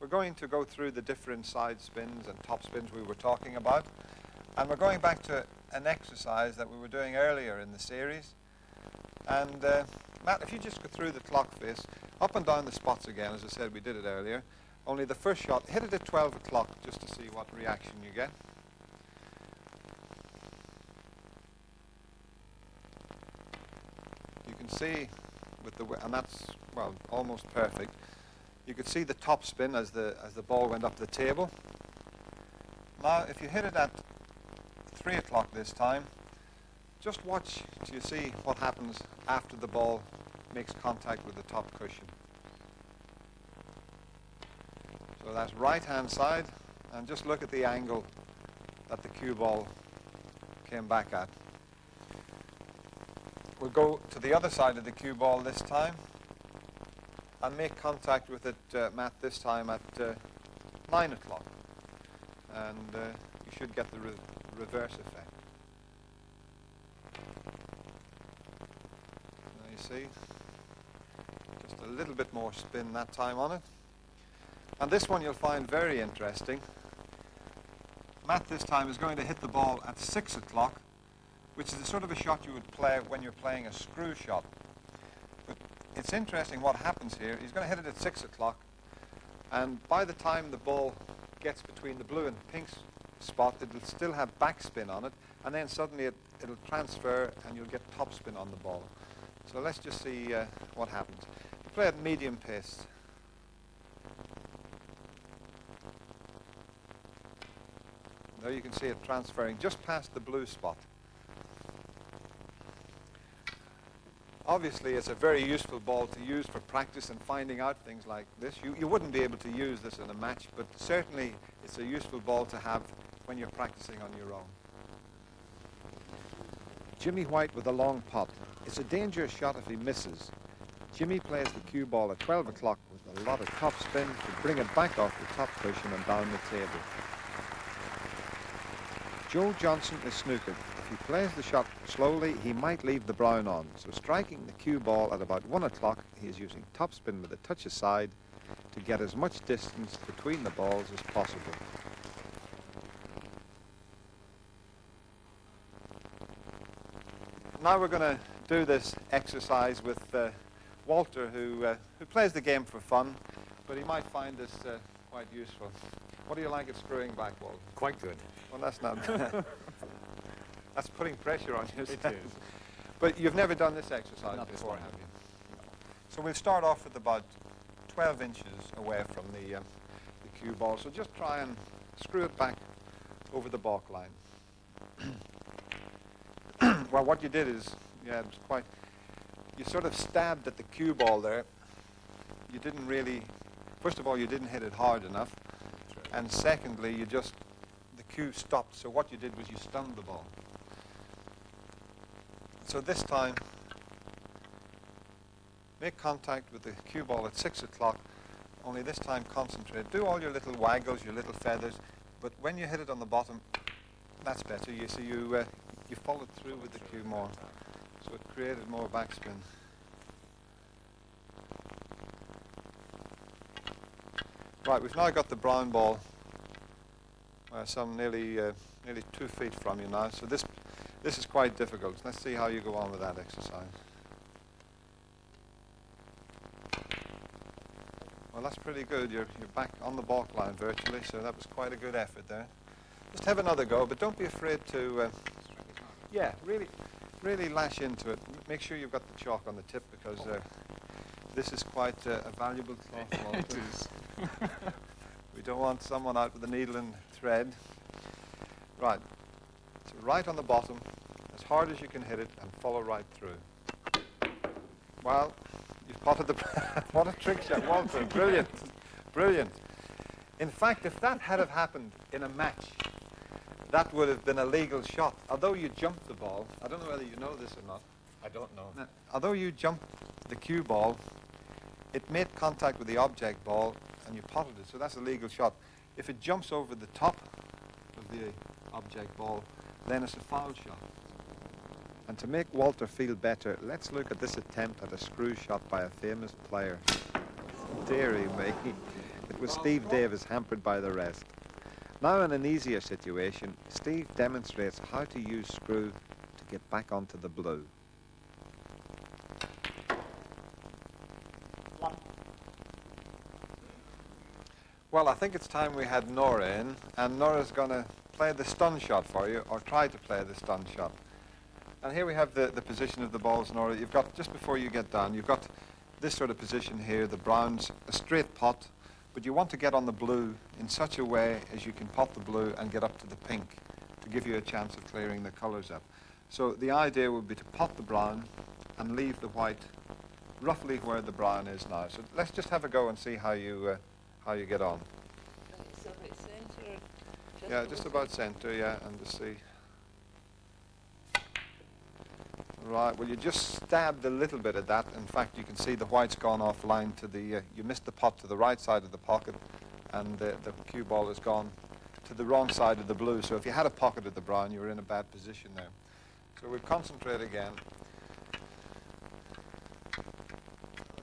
we're going to go through the different side spins and top spins we were talking about. And we're going back to an exercise that we were doing earlier in the series. And Matt, if you just go through the clock face, up and down the spots again, as I said, we did it earlier. Only the first shot, hit it at 12 o'clock just to see what reaction you get. You can see with the, and that's, well, almost perfect. You could see the top spin as the ball went up the table. Now, if you hit it at 3 o'clock this time, just watch till you see what happens after the ball makes contact with the top cushion. So that's right-hand side, and just look at the angle that the cue ball came back at. We'll go to the other side of the cue ball this time and make contact with it, Matt, this time at 9 o'clock. And you should get the reverse effect. Now you see, just a little bit more spin that time on it. And this one you'll find very interesting. Matt this time is going to hit the ball at 6 o'clock, which is the sort of a shot you would play when you're playing a screw shot. But it's interesting what happens here. He's going to hit it at 6 o'clock, and by the time the ball gets between the blue and pink spot, it'll still have backspin on it, and then suddenly it'll transfer and you'll get topspin on the ball. So let's just see what happens. You play at medium pace. There you can see it transferring just past the blue spot. Obviously, it's a very useful ball to use for practice and finding out things like this. You wouldn't be able to use this in a match, but certainly it's a useful ball to have when you're practicing on your own. Jimmy White with a long pot. It's a dangerous shot if he misses. Jimmy plays the cue ball at 12 o'clock with a lot of top spin to bring it back off the top cushion and down the table. Joe Johnson is snooker. If he plays the shot slowly, he might leave the brown on. So striking the cue ball at about 1 o'clock, he is using topspin with a touch aside to get as much distance between the balls as possible. Now we're going to do this exercise with Walter, who plays the game for fun, but he might find this quite useful. What do you like at screwing back, Walter? Quite good. Well, that's not bad. That's putting pressure on you. It is. But you've never done this exercise Not this before, one. have you? So we'll start off with about 12 inches away from the cue ball. So just try and screw it back over the balk line. Well, what you did is, yeah, it was quite, you sort of stabbed at the cue ball there. You didn't really, first of all, you didn't hit it hard enough. And secondly, the cue stopped. So what you did was you stunned the ball. So this time, make contact with the cue ball at 6 o'clock, only this time concentrate. Do all your little waggles, your little feathers, but when you hit it on the bottom, that's better. You see, you followed through with the cue more, so it created more backspin. Right, we've now got the brown ball some nearly 2 feet from you now, so this is quite difficult. Let's see how you go on with that exercise. Well, that's pretty good. You're back on the balk line virtually, so that was quite a good effort there. Just have another go, but don't be afraid to, yeah, really lash into it. Make sure you've got the chalk on the tip, because this is quite a valuable cloth, Walter. It is. We don't want someone out with a needle and thread. Right, so right on the bottom, as hard as you can hit it, and follow right through. Well, you've potted the... What a trick shot, Walter. Brilliant. Brilliant. In fact, if that had have happened in a match, that would have been a legal shot. Although you jumped the ball, I don't know whether you know this or not. I don't know. Now, although you jumped the cue ball, it made contact with the object ball, and you potted it, so that's a legal shot. If it jumps over the top of the object ball, then it's a foul shot. And to make Walter feel better, let's look at this attempt at a screw shot by a famous player. Dearie me. It was Steve Davis hampered by the rest. Now in an easier situation, Steve demonstrates how to use screw to get back onto the blue. Well, I think it's time we had Nora in, and Nora's going to play the stun shot for you, or try to play the stun shot. And here we have the position of the balls, Nora. You've got, just before you get down, you've got this sort of position here, the brown's a straight pot, but you want to get on the blue in such a way as you can pot the blue and get up to the pink to give you a chance of clearing the colours up. So the idea would be to pot the brown and leave the white roughly where the brown is now. So let's just have a go and see how you get on. So about centre. Yeah, just about centre, yeah, and to see. Right, well you just stabbed a little bit at that. In fact, you can see the white's gone offline to the, you missed the pot to the right side of the pocket, and the cue ball has gone to the wrong side of the blue. So if you had a pocket of the brown, you were in a bad position there. So we'll concentrate again.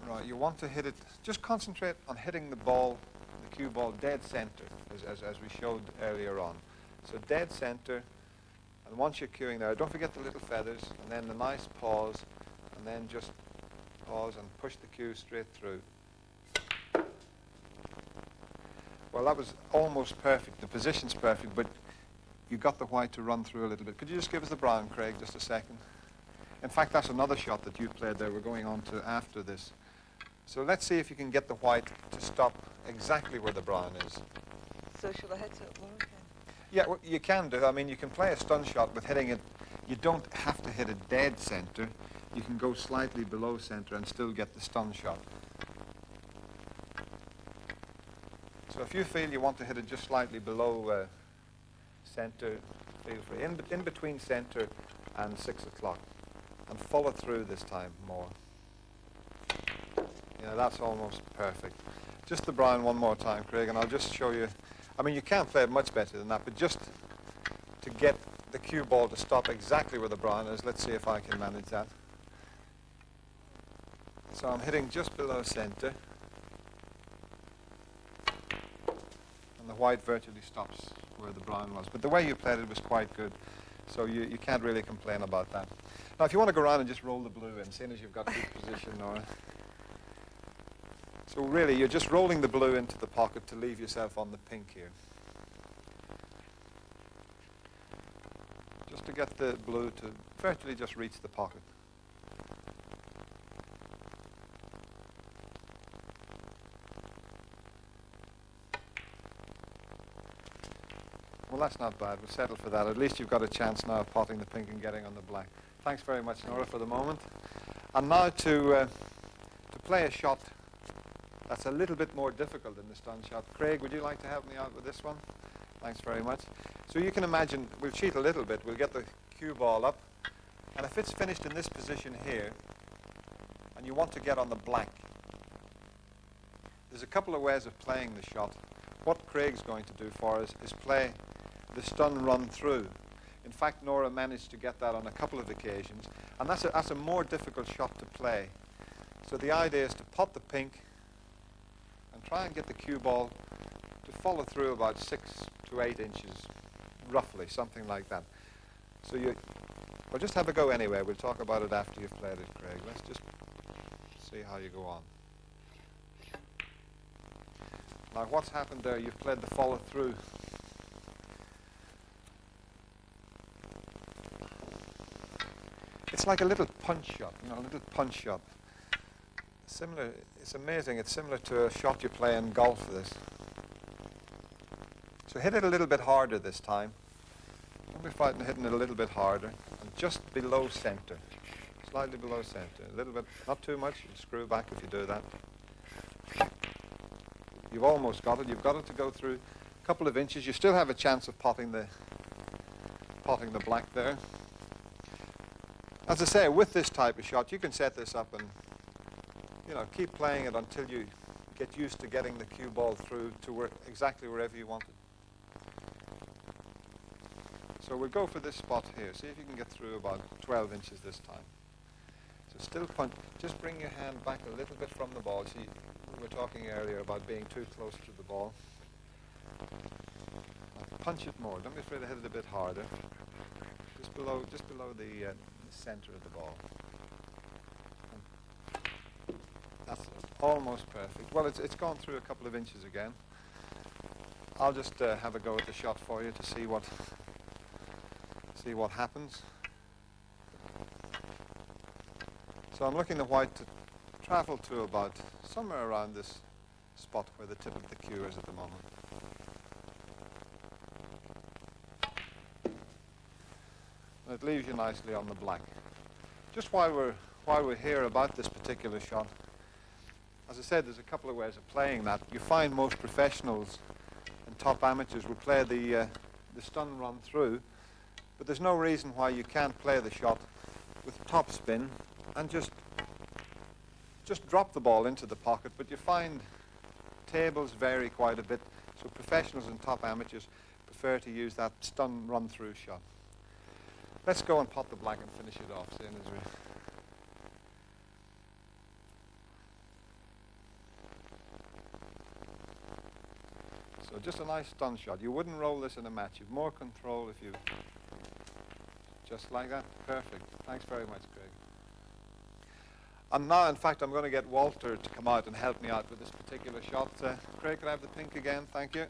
Right, you want to hit it, just concentrate on hitting the ball, the cue ball dead center, as we showed earlier on. So dead center, and once you're cueing there, don't forget the little feathers, and then the nice pause, and then just pause and push the cue straight through. Well, that was almost perfect. The position's perfect, but you got the white to run through a little bit. Could you just give us the brown, Craig, just a second? In fact, that's another shot that you played there. We're going on to after this. So let's see if you can get the white to stop exactly where the brown is. So shall I hit it lower again? Yeah, well, you can do. I mean, you can play a stun shot with hitting it. You don't have to hit it dead center. You can go slightly below center and still get the stun shot. So if you feel you want to hit it just slightly below center, feel free. In between center and 6 o'clock. And follow through this time more. Yeah, that's almost perfect. Just the brown one more time, Craig, and I'll just show you. I mean, you can't play it much better than that, but just to get the cue ball to stop exactly where the brown is, let's see if I can manage that. So I'm hitting just below center. And the white virtually stops where the brown was. But the way you played it was quite good, so you can't really complain about that. Now, if you want to go around and just roll the blue in, seeing as you've got good position, Nora. So really, you're just rolling the blue into the pocket to leave yourself on the pink here. Just to get the blue to virtually just reach the pocket. Well, that's not bad. We'll settle for that. At least you've got a chance now of potting the pink and getting on the black. Thanks very much, Nora, for the moment. And now to play a shot that's a little bit more difficult than the stun shot. Craig, would you like to help me out with this one? Thanks very much. So you can imagine, we'll cheat a little bit. We'll get the cue ball up. And if it's finished in this position here, and you want to get on the black, there's a couple of ways of playing the shot. What Craig's going to do for us is play the stun run through. In fact, Nora managed to get that on a couple of occasions. And that's a more difficult shot to play. So the idea is to pot the pink, and try and get the cue ball to follow through about 6 to 8 inches, roughly, something like that. So well, just have a go anyway. We'll talk about it after you've played it, Craig. Let's just see how you go on. Now, what's happened there? You've played the follow through. It's like a little punch shot, a little punch shot. Similar, it's amazing, it's similar to a shot you play in golf, this. So hit it a little bit harder this time. Don't be frightened of hitting it a little bit harder. And just below center, slightly below center. A little bit, not too much, you screw back if you do that. You've almost got it, you've got it to go through a couple of inches. You still have a chance of potting the black there. As I say, with this type of shot, you can set this up and keep playing it until you get used to getting the cue ball through to exactly wherever you want it. So we'll go for this spot here. See if you can get through about 12 inches this time. So So still punch. Just bring your hand back a little bit from the ball. See, we were talking earlier about being too close to the ball. Punch it more. Don't be afraid to hit it a bit harder. Just below the center of the ball. That's almost perfect. Well, it's gone through a couple of inches again. I'll just have a go at the shot for you to see what happens. So I'm looking the white to travel to about somewhere around this spot where the tip of the cue is at the moment. And it leaves you nicely on the black. Just while we're here about this particular shot, as I said, there's a couple of ways of playing that. You find most professionals and top amateurs will play the stun run through, but there's no reason why you can't play the shot with top spin and just drop the ball into the pocket. But you find tables vary quite a bit, so professionals and top amateurs prefer to use that stun run through shot. Let's go and pot the black and finish it off, seeing as we... So just a nice stun shot. You wouldn't roll this in a match. You've more control if you... Just like that. Perfect. Thanks very much, Craig. And now, in fact, I'm going to get Walter to come out and help me out with this particular shot. Craig, can I have the pink again? Thank you.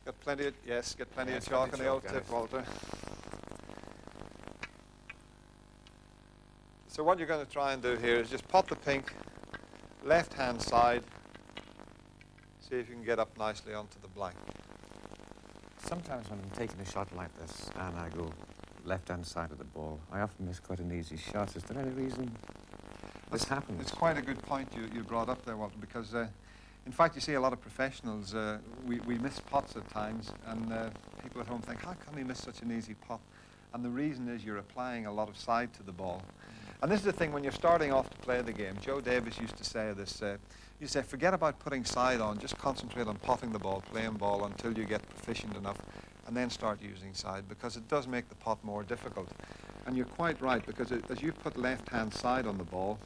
Got plenty of... Yes, get plenty of chalk on the old tip, Walter. So what you're going to try and do here is just pot the pink, left-hand side, see if you can get up nicely onto the black. Sometimes when I'm taking a shot like this and I go left-hand side of the ball, I often miss quite an easy shot. Is there any reason this happens? It's quite a good point you brought up there, Walter, because in fact you see a lot of professionals, we miss pots at times, and people at home think, how can we miss such an easy pot? And the reason is you're applying a lot of side to the ball. And this is the thing, when you're starting off to play the game, Joe Davis used to say this, you say, forget about putting side on, just concentrate on potting the ball, playing ball until you get proficient enough, and then start using side, because it does make the pot more difficult. And you're quite right, because as you put left-hand side on the ball,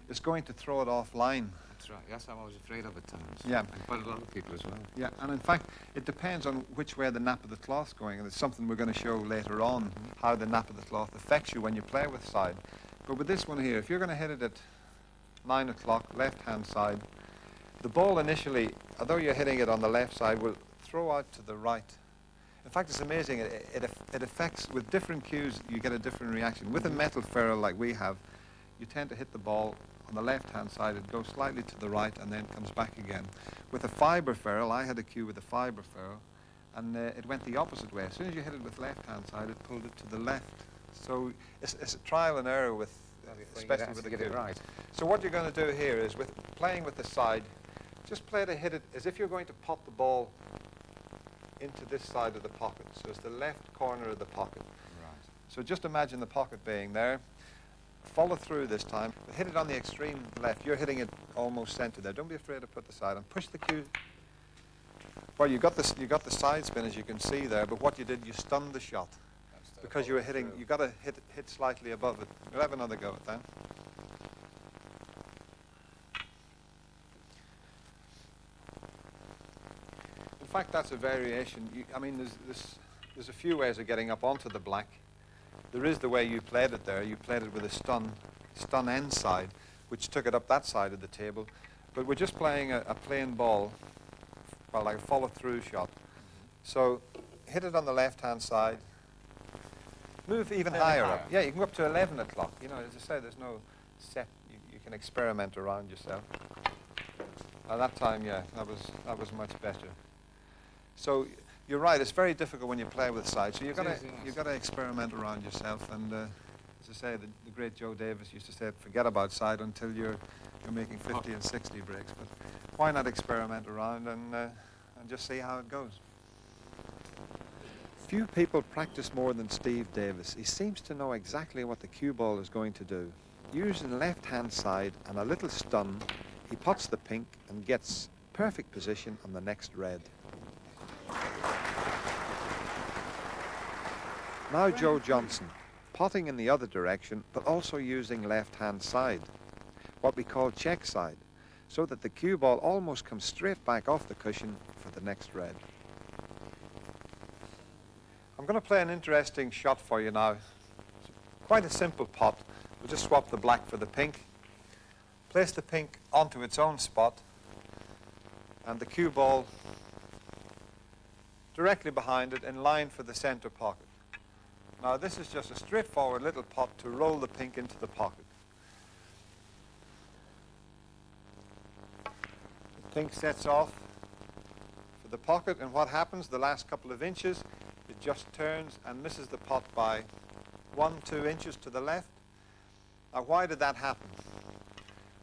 it's going to throw it offline. That's right. Yes, I'm always afraid of at times. Yeah. And quite a lot of people as well. Yeah, and in fact, it depends on which way the nap of the cloth's going, and it's something we're going to show later on, how the nap of the cloth affects you when you play with side. But with this one here, if you're going to hit it at 9 o'clock, left-hand side, the ball initially, although you're hitting it on the left side, will throw out to the right. In fact, it's amazing. It affects, with different cues, you get a different reaction. With a metal ferrule like we have, you tend to hit the ball on the left-hand side. It goes slightly to the right and then comes back again. With a fiber ferrule, I had a cue with a fiber ferrule, and it went the opposite way. As soon as you hit it with left-hand side, it pulled it to the left. So it's a trial and error with, especially with the get cue. it right. So what you're going to do here is, with playing with the side, just play to hit it as if you're going to pot the ball into this side of the pocket. So it's the left corner of the pocket. Right. So just imagine the pocket being there. Follow through this time. But hit it on the extreme left. You're hitting it almost center there. Don't be afraid to put the side on. Push the cue. Well, you got the side spin, as you can see there, but what you did, you stunned the shot. Because you were hitting, you got to hit slightly above it. We'll have another go at that. In fact, that's a variation. I mean, there's a few ways of getting up onto the black. There is the way you played it there. You played it with a stun end side, which took it up that side of the table. But we're just playing a plain ball, well, like a follow-through shot. So hit it on the left-hand side. Move even higher up. Yeah, you can go up to 11 o'clock. You know, as I say, there's no set. You can experiment around yourself. At that time, yeah, that was much better. So you're right. It's very difficult when you play with side. So you've got to experiment around yourself. And as I say, the great Joe Davis used to say, forget about side until you're making 50 and 60 breaks. But why not experiment around and just see how it goes? Few people practice more than Steve Davis. He seems to know exactly what the cue ball is going to do. Using the left-hand side and a little stun, he pots the pink and gets perfect position on the next red. Now Joe Johnson. potting in the other direction, but also using left-hand side, what we call check side, so that the cue ball almost comes straight back off the cushion for the next red. I'm going to play an interesting shot for you now. It's quite a simple pot. We'll just swap the black for the pink. Place the pink onto its own spot, and the cue ball directly behind it in line for the center pocket. Now this is just a straightforward little pot to roll the pink into the pocket. The pink sets off for the pocket, and what happens the last couple of inches, it just turns and misses the pot by 1-2 inches to the left. Now why did that happen?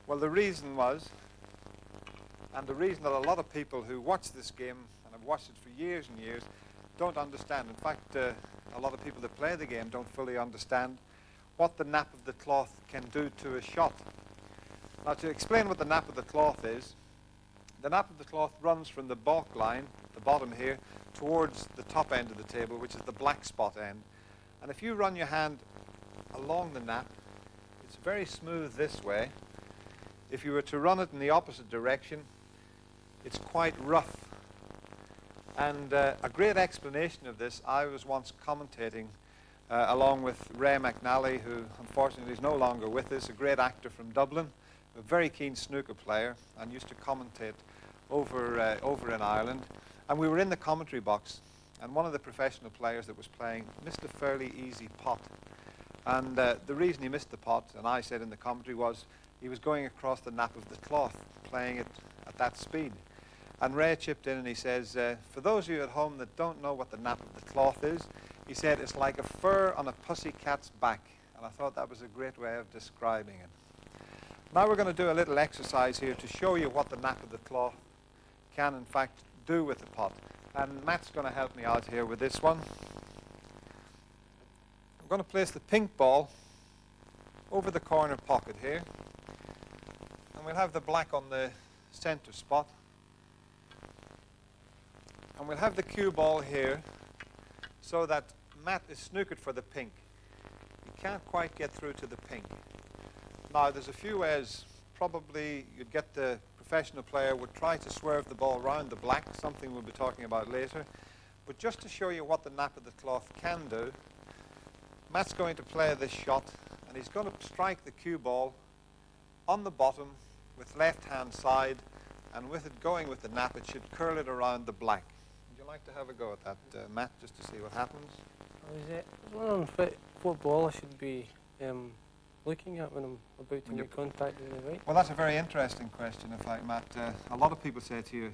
Well, the reason was, and the reason that a lot of people who watch this game, and have watched it for years and years, don't understand. In fact, a lot of people that play the game don't fully understand what the nap of the cloth can do to a shot. Now, to explain what the nap of the cloth is, the nap of the cloth runs from the balk line, the bottom here, towards the top end of the table, which is the black spot end. And if you run your hand along the nap, it's very smooth this way. If you were to run it in the opposite direction, it's quite rough. And a great explanation of this, I was once commentating along with Ray McNally, who unfortunately is no longer with us, a great actor from Dublin, a very keen snooker player, and used to commentate over in Ireland. And we were in the commentary box, and one of the professional players that was playing missed a fairly easy pot. And the reason he missed the pot, and I said in the commentary, was he was going across the nap of the cloth, playing it at that speed. And Ray chipped in and he says, for those of you at home that don't know what the nap of the cloth is, he said it's like a fur on a pussycat's back. And I thought that was a great way of describing it. Now we're going to do a little exercise here to show you what the nap of the cloth can in fact do with the pot. And Matt's going to help me out here with this one. I'm going to place the pink ball over the corner pocket here. And we'll have the black on the center spot. And we'll have the cue ball here so that Matt is snookered for the pink. He can't quite get through to the pink. Now, there's a few ways. Probably you'd get the professional player would try to swerve the ball round the black, something we'll be talking about later. But just to show you what the nap of the cloth can do, Matt's going to play this shot, and he's going to strike the cue ball on the bottom with left-hand side, and with it going with the nap, it should curl it around the black. Would you like to have a go at that, Matt, just to see what happens? I was wondering what ball I should be looking at when I'm about to make contact with the white. Well, that's a very interesting question, in fact, Matt. A lot of people say to you,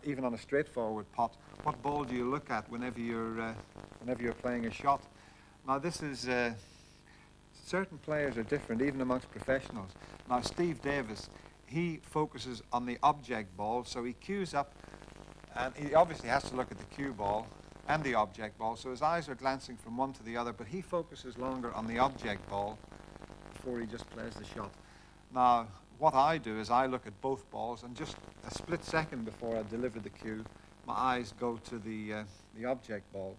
even on a straightforward pot, what ball do you look at whenever you're playing a shot? Now, this is certain players are different, even amongst professionals. Now, Steve Davis, he focuses on the object ball, so he cues up, and he obviously has to look at the cue ball and the object ball, so his eyes are glancing from one to the other, but he focuses longer on the object ball before he just plays the shot. Now, what I do is I look at both balls, and just a split second before I deliver the cue, my eyes go to the object ball.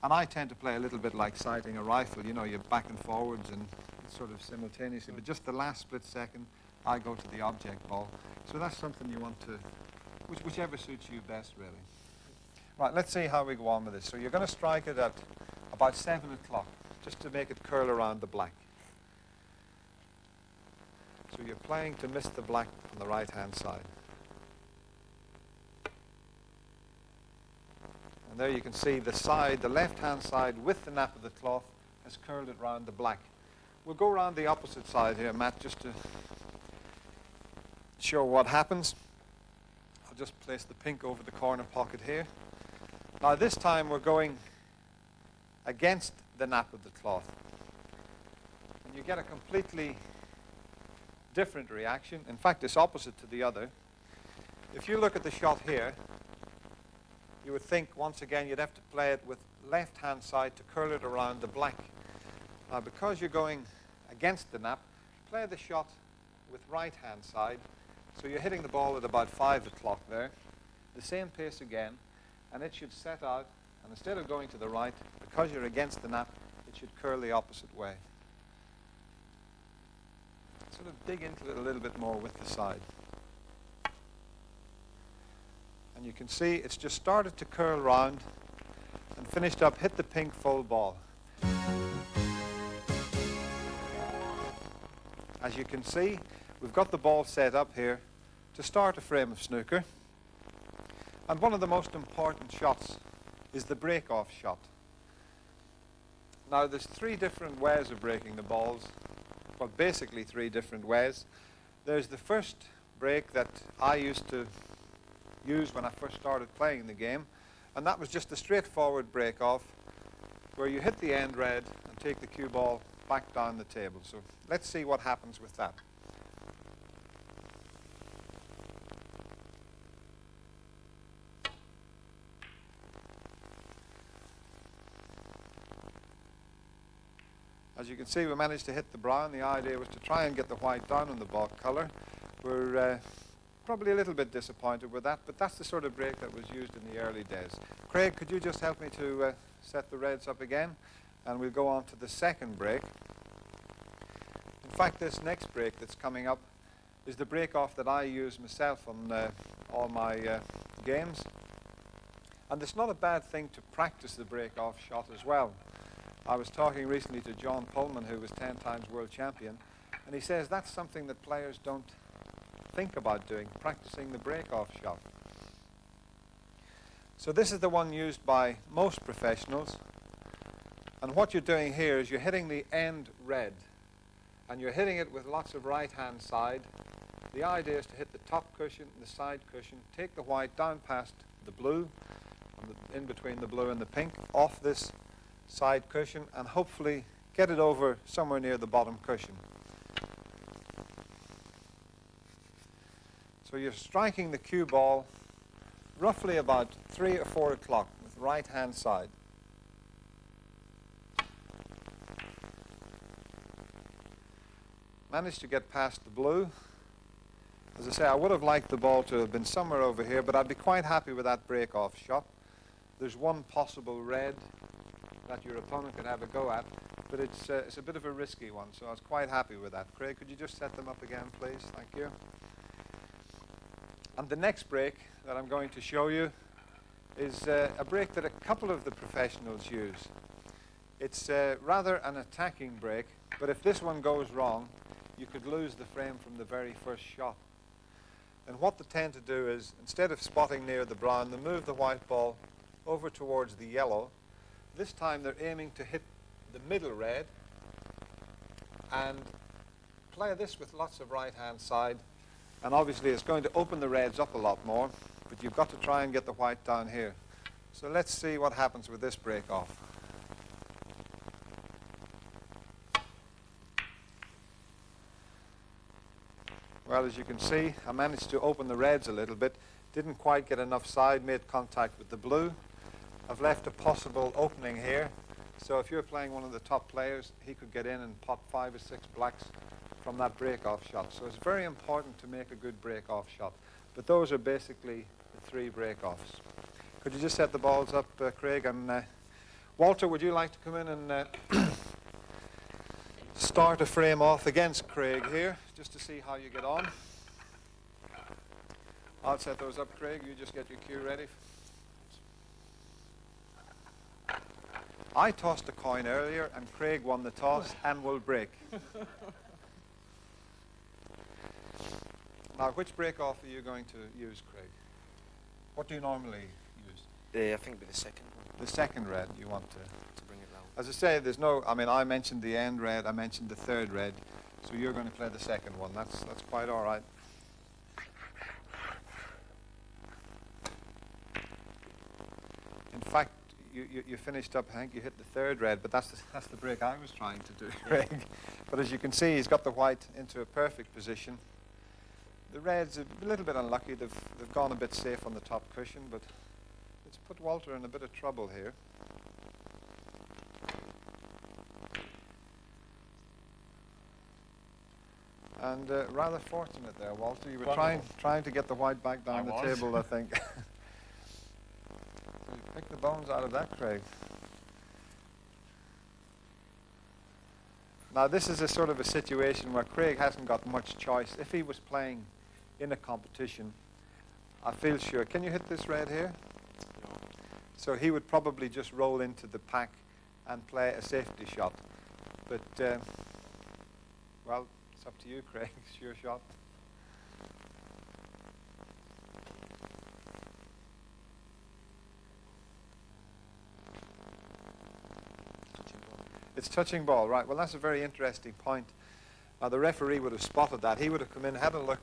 And I tend to play a little bit like sighting a rifle. You know, you're back and forwards and sort of simultaneously. But just the last split second, I go to the object ball. So that's something you want to, whichever suits you best, really. Right, let's see how we go on with this. So you're going to strike it at about 7 o'clock, just to make it curl around the black. So you're playing to miss the black on the right-hand side. And there you can see the side, the left-hand side with the nap of the cloth has curled it round the black. We'll go around the opposite side here, Matt, just to show what happens. I'll just place the pink over the corner pocket here. Now this time we're going against the nap of the cloth. And you get a completely different reaction. In fact, it's opposite to the other. If you look at the shot here, you would think, once again, you'd have to play it with left-hand side to curl it around the black. Now, because you're going against the nap, play the shot with right-hand side. So you're hitting the ball at about 5 o'clock there. The same pace again, and it should set out, and instead of going to the right, because you're against the nap, it it should curl the opposite way. Sort of dig into it a little bit more with the side. And you can see it's just started to curl round and finished up, hit the pink full ball. As you can see, we've got the ball set up here to start a frame of snooker. And one of the most important shots is the break-off shot. Now, there's three different ways of breaking the balls. Well, basically three different ways. There's the first break that I used to use when I first started playing the game, and that was just a straightforward break-off where you hit the end red and take the cue ball back down the table. So let's see what happens with that. As you can see, we managed to hit the brown. The idea was to try and get the white down on the ball colour. We're probably a little bit disappointed with that, but that's the sort of break that was used in the early days. Craig, could you just help me to set the reds up again? And we'll go on to the second break. In fact, this next break that's coming up is the break-off that I use myself on all my games. And it's not a bad thing to practice the break-off shot as well. I was talking recently to John Pullman, who was 10 times world champion, and he says that's something that players don't think about doing, practicing the break-off shot. So this is the one used by most professionals, and what you're doing here is you're hitting the end red, and you're hitting it with lots of right-hand side. The idea is to hit the top cushion and the side cushion, take the white down past the blue, in between the blue and the pink, off this side cushion, and hopefully get it over somewhere near the bottom cushion. So you're striking the cue ball roughly about 3 or 4 o'clock with right hand side. Managed to get past the blue. As I say, I would have liked the ball to have been somewhere over here, but I'd be quite happy with that break-off shot. There's one possible red that your opponent could have a go at, but it's a bit of a risky one, so I was quite happy with that. Craig, could you just set them up again, please? Thank you. And the next break that I'm going to show you is a break that a couple of the professionals use. It's rather an attacking break, but if this one goes wrong, you could lose the frame from the very first shot. And what they tend to do is, instead of spotting near the brown, they move the white ball over towards the yellow. This time they're aiming to hit the middle red and play this with lots of right-hand side. And obviously it's going to open the reds up a lot more, but you've got to try and get the white down here. So let's see what happens with this break-off. Well, as you can see, I managed to open the reds a little bit. Didn't quite get enough side, made contact with the blue. I've left a possible opening here, so if you're playing one of the top players, he could get in and pot 5 or 6 blacks from that break-off shot. So it's very important to make a good break-off shot. But those are basically the 3 break-offs. Could you just set the balls up, Craig? And Walter, would you like to come in and start a frame off against Craig here, just to see how you get on? I'll set those up, Craig. You just get your cue ready. I tossed a coin earlier, and Craig won the toss and will break. Now, which break-off are you going to use, Craig? What do you normally use? I think with the second one. The second red you want to bring it round. As I say, there's no, I mean, I mentioned the end red, I mentioned the third red, so you're going to play the second one. That's quite all right. In fact, you finished up, I think you hit the third red, but that's the break I was trying to do, Craig. But as you can see, he's got the white into a perfect position. The red's a little bit unlucky. They've gone a bit safe on the top cushion, but it's put Walter in a bit of trouble here. And rather fortunate there, Walter. You were trying to get the white back down the table, I think. You picked the bones out of that, Craig. Now this is a sort of a situation where Craig hasn't got much choice. If he was playing in a competition, I feel sure. Can you hit this red here? No. So he would probably just roll into the pack and play a safety shot. But, well, it's up to you, Craig. It's your shot. It's touching ball, right. Well, that's a very interesting point. Now, the referee would have spotted that. He would have come in, had a look,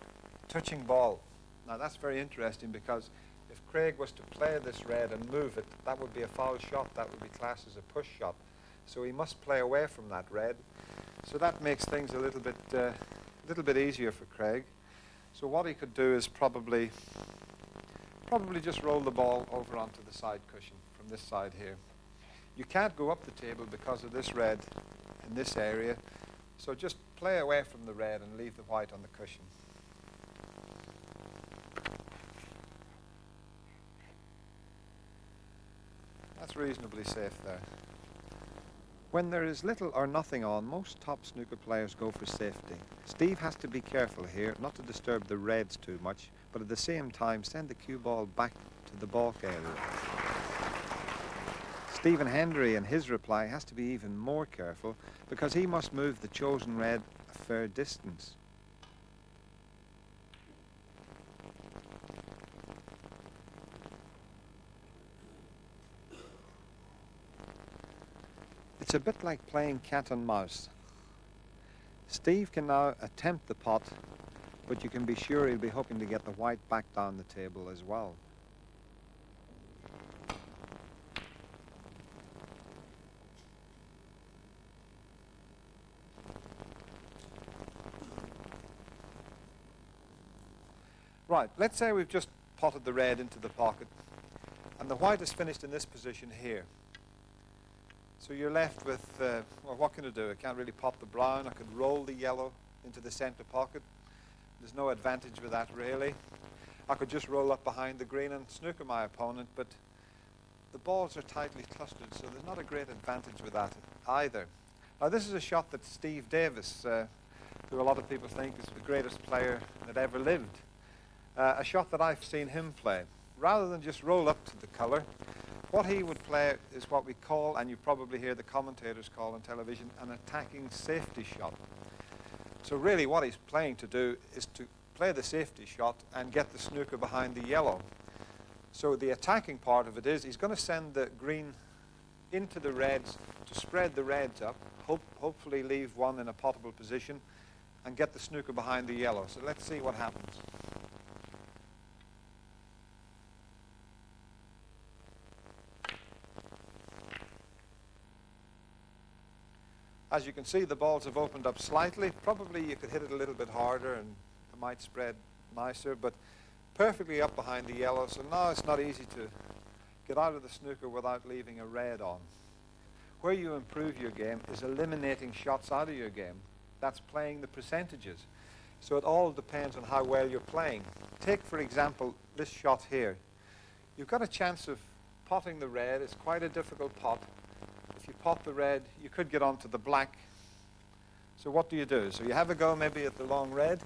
touching ball. Now, that's very interesting because if Craig was to play this red and move it, that would be a foul shot. That would be classed as a push shot. So he must play away from that red. So that makes things a little bit easier for Craig. So what he could do is probably just roll the ball over onto the side cushion from this side here. You can't go up the table because of this red in this area, so just play away from the red and leave the white on the cushion. That's reasonably safe there. When there is little or nothing on, most top snooker players go for safety. Steve has to be careful here not to disturb the reds too much, but at the same time send the cue ball back to the baulk area. Stephen Hendry, in his reply, has to be even more careful because he must move the chosen red a fair distance. It's a bit like playing cat and mouse. Steve can now attempt the pot, but you can be sure he'll be hoping to get the white back down the table as well. Right, let's say we've just potted the red into the pocket and the white is finished in this position here. So you're left with, well, what can I do? I can't really pop the brown. I could roll the yellow into the center pocket. There's no advantage with that, really. I could just roll up behind the green and snooker my opponent, but the balls are tightly clustered, so there's not a great advantage with that either. Now, this is a shot that Steve Davis, who a lot of people think is the greatest player that ever lived, a shot that I've seen him play. Rather than just roll up to the color, what he would play is what we call, and you probably hear the commentators call on television, an attacking safety shot. So really what he's playing to do is to play the safety shot and get the snooker behind the yellow. So the attacking part of it is he's going to send the green into the reds to spread the reds up, hopefully leave one in a pottable position, and get the snooker behind the yellow. So let's see what happens. As you can see, the balls have opened up slightly. Probably you could hit it a little bit harder and it might spread nicer, but perfectly up behind the yellow. So now it's not easy to get out of the snooker without leaving a red on. Where you improve your game is eliminating shots out of your game. That's playing the percentages. So it all depends on how well you're playing. Take, for example, this shot here. You've got a chance of potting the red. It's quite a difficult pot. If you pot the red, you could get onto the black. So what do you do? So you have a go maybe at the long red.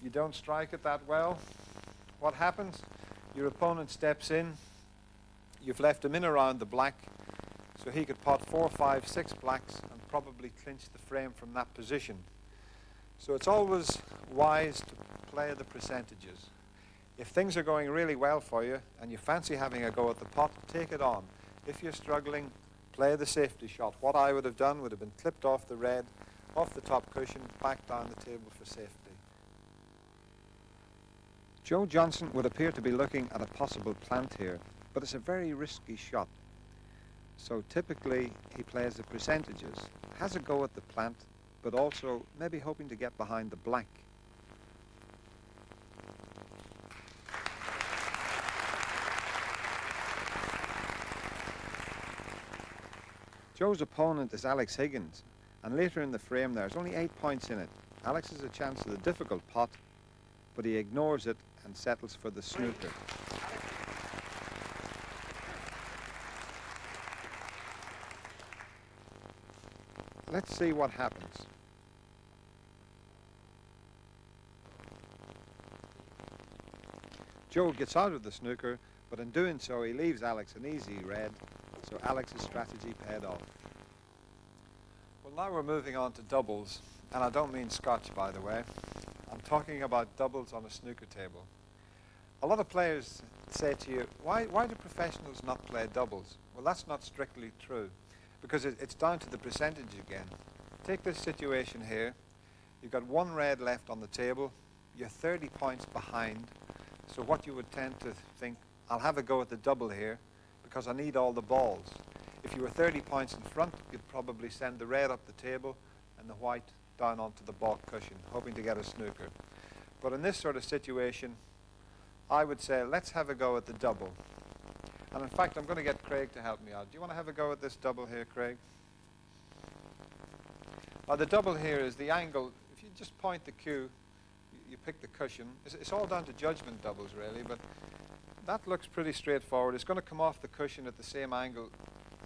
You don't strike it that well. What happens? Your opponent steps in. You've left him in around the black. So he could pot 4, 5, 6 blacks and probably clinch the frame from that position. So it's always wise to play the percentages. If things are going really well for you and you fancy having a go at the pot, take it on. If you're struggling, play the safety shot. What I would have done would have been clipped off the red, off the top cushion, back down the table for safety. Joe Johnson would appear to be looking at a possible plant here, but it's a very risky shot. So typically he plays the percentages, has a go at the plant, but also maybe hoping to get behind the black. Joe's opponent is Alex Higgins, and later in the frame there's only 8 points in it. Alex has a chance at a difficult pot, but he ignores it and settles for the snooker. let's see what happens. Joe gets out of the snooker, but in doing so he leaves Alex an easy red, so Alex's strategy paid off. Well, now we're moving on to doubles, and I don't mean scotch, by the way. I'm talking about doubles on a snooker table. A lot of players say to you, why do professionals not play doubles? Well, that's not strictly true, because it's down to the percentage again. Take this situation here. You've got one red left on the table. You're 30 points behind. So what you would tend to think, I'll have a go at the double here because I need all the balls. If you were 30 points in front, you'd probably send the red up the table and the white down onto the baulk cushion, hoping to get a snooker. But in this sort of situation, I would say, let's have a go at the double. And in fact, I'm going to get Craig to help me out. Do you want to have a go at this double here, Craig? The double here is the angle. If you just point the cue, you pick the cushion. It's all down to judgment doubles, really, but that looks pretty straightforward. It's going to come off the cushion at the same angle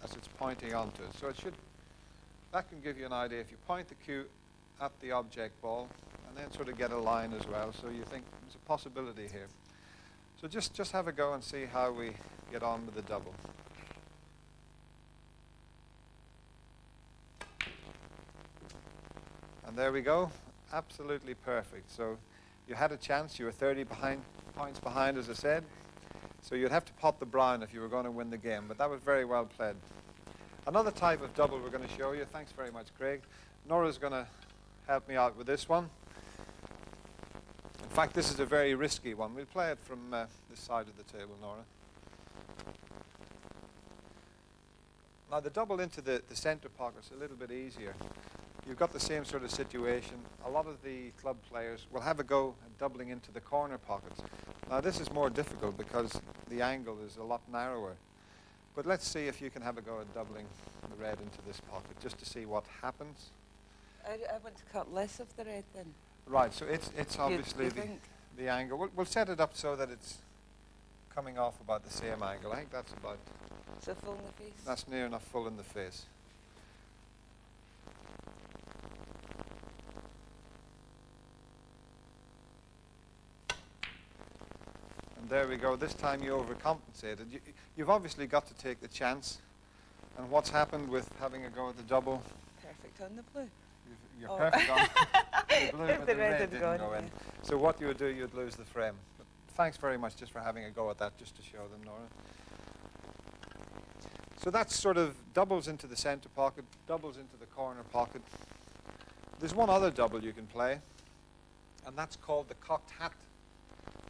as it's pointing onto it. So that can give you an idea. If you point the cue at the object ball and then sort of get a line as well, so you think there's a possibility here. So just have a go and see how we get on with the double. And there we go. Absolutely perfect. So you had a chance. You were 30 points behind, as I said. So you'd have to pot the brown if you were going to win the game. But that was very well played. Another type of double we're going to show you. Thanks very much, Craig. Nora's going to help me out with this one. In fact, this is a very risky one. We'll play it from this side of the table, Nora. Now, the double into the center pocket's a little bit easier. You've got the same sort of situation. A lot of the club players will have a go at doubling into the corner pockets. Now, this is more difficult because the angle is a lot narrower. But let's see if you can have a go at doubling the red into this pocket, just to see what happens. I want to cut less of the red then. Right, so it's obviously you think? the angle. We'll set it up so that it's coming off about the same angle. I think that's about... So full in the face? That's near enough full in the face. And there we go. This time you overcompensated. You've obviously got to take the chance. And what's happened with having a go at the double? Perfect on the blue. You're Oh. perfect on the blue, but the red didn't go in. yeah. So what you would do, you'd lose the frame. But thanks very much just for having a go at that, just to show them, Nora. So that's sort of doubles into the center pocket, doubles into the corner pocket. There's one other double you can play, and that's called the cocked hat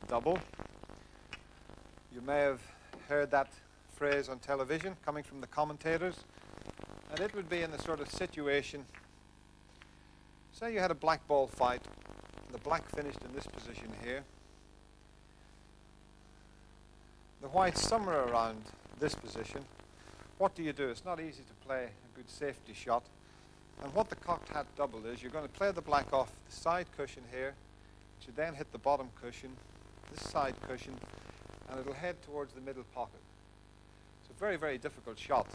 double. You may have heard that phrase on television coming from the commentators, and it would be in the sort of situation, say you had a black ball fight, the black finished in this position here, the white somewhere around this position. What do you do? It's not easy to play a good safety shot. And what the cocked hat double is, you're going to play the black off the side cushion here, it should then hit the bottom cushion, this side cushion, and it'll head towards the middle pocket. It's a very, very difficult shot.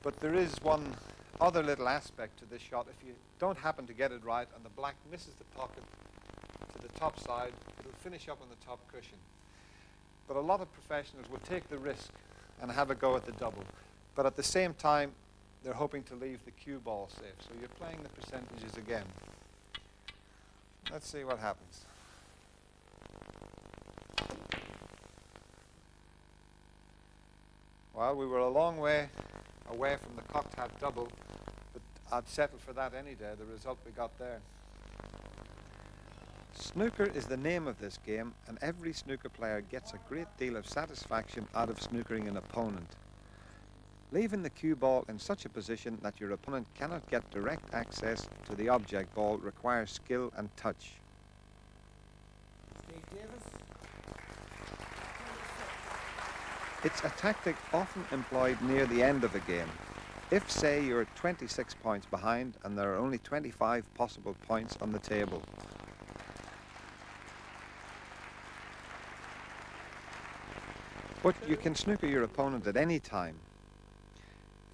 But there is one other little aspect to this shot. If you don't happen to get it right and the black misses the pocket to the top side, it'll finish up on the top cushion. But a lot of professionals will take the risk and have a go at the double. But at the same time, they're hoping to leave the cue ball safe. So you're playing the percentages again. Let's see what happens. Well, we were a long way away from the cocked hat double, but I'd settle for that any day, the result we got there. Snooker is the name of this game, and every snooker player gets a great deal of satisfaction out of snookering an opponent. Leaving the cue ball in such a position that your opponent cannot get direct access to the object ball requires skill and touch. Steve Davis. It's a tactic often employed near the end of a game. If, say, you're 26 points behind and there are only 25 possible points on the table. But you can snooker your opponent at any time.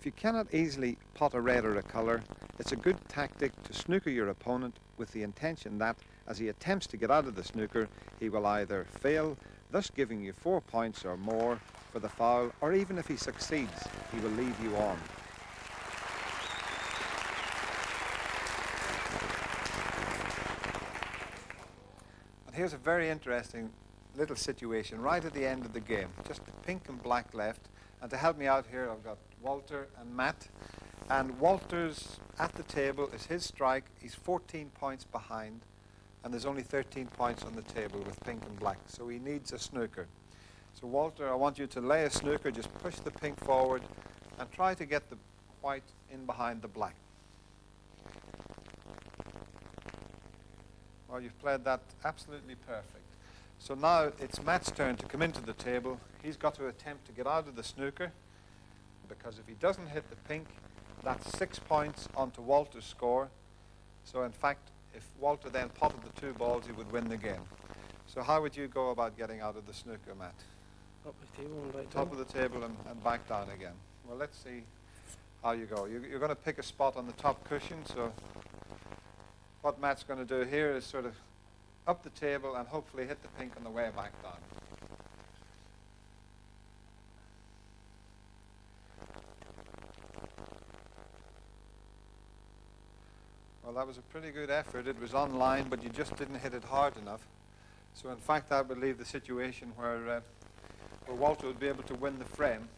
If you cannot easily pot a red or a colour, it's a good tactic to snooker your opponent with the intention that, as he attempts to get out of the snooker, he will either fail, thus giving you 4 points or more for the foul, or even if he succeeds, he will leave you on. And here's a very interesting little situation right at the end of the game. Just the pink and black left. And to help me out here, I've got Walter and Matt. And Walter's at the table is his strike. He's 14 points behind. And there's only 13 points on the table with pink and black. So he needs a snooker. So Walter, I want you to lay a snooker. Just push the pink forward and try to get the white in behind the black. Well, you've played that absolutely perfect. So now it's Matt's turn to come into the table. He's got to attempt to get out of the snooker, because if he doesn't hit the pink, that's 6 points onto Walter's score. So in fact, if Walter then potted the 2 balls, he would win the game. So how would you go about getting out of the snooker, Matt? Up the table and back Top down. of the table and back down again. Well, let's see how you go. You're going to pick a spot on the top cushion, so what Matt's going to do here is sort of up the table and hopefully hit the pink on the way back down. Well, that was a pretty good effort. It was on line, but you just didn't hit it hard enough. So in fact, that would leave the situation where Walter would be able to win the frame.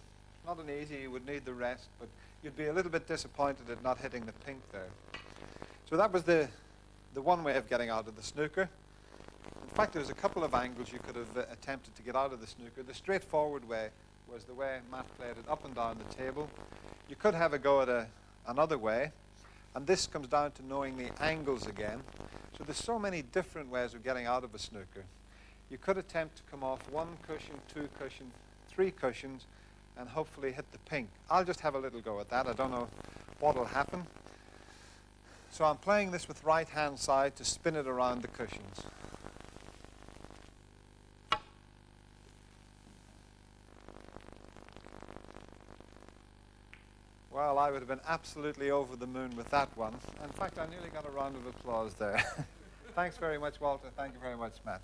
Not an easy, he would need the rest, but you'd be a little bit disappointed at not hitting the pink there. So that was the one way of getting out of the snooker. In fact, there's a couple of angles you could have attempted to get out of the snooker. The straightforward way was the way Matt played it, up and down the table. You could have a go at another way, and this comes down to knowing the angles again. So there's so many different ways of getting out of a snooker. You could attempt to come off 1 cushion, 2 cushions, 3 cushions, and hopefully hit the pink. I'll just have a little go at that. I don't know what will happen. So I'm playing this with right hand side to spin it around the cushions. Well, I would have been absolutely over the moon with that one. In fact, I nearly got a round of applause there. Thanks very much, Walter. Thank you very much, Matt.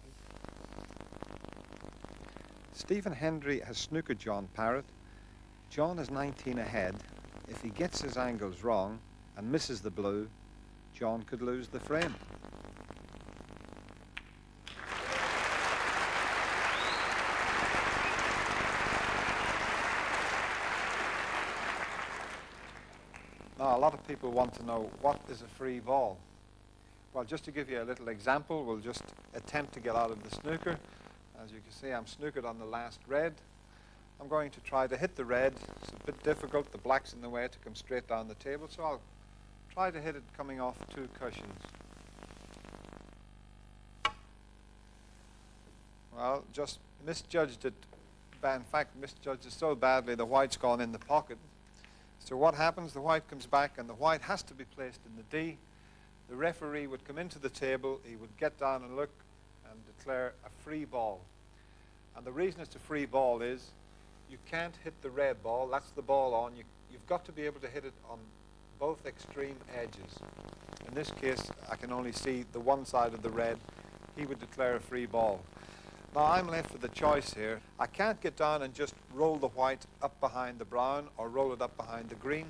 Stephen Hendry has snookered John Parrott. John is 19 ahead. If he gets his angles wrong and misses the blue, John could lose the frame. Now, a lot of people want to know, what is a free ball? Well, just to give you a little example, we'll just attempt to get out of the snooker. As you can see, I'm snookered on the last red. I'm going to try to hit the red. It's a bit difficult. The black's in the way to come straight down the table, so I'll try to hit it coming off 2 cushions. Well, just misjudged it. In fact, misjudged it so badly, the white's gone in the pocket. So what happens? The white comes back, and the white has to be placed in the D. The referee would come into the table, he would get down and look and declare a free ball. And the reason it's a free ball is you can't hit the red ball, that's the ball on. You've got to be able to hit it on both extreme edges. In this case, I can only see the one side of the red. He would declare a free ball. Now I'm left with a choice here. I can't get down and just roll the white up behind the brown or roll it up behind the green,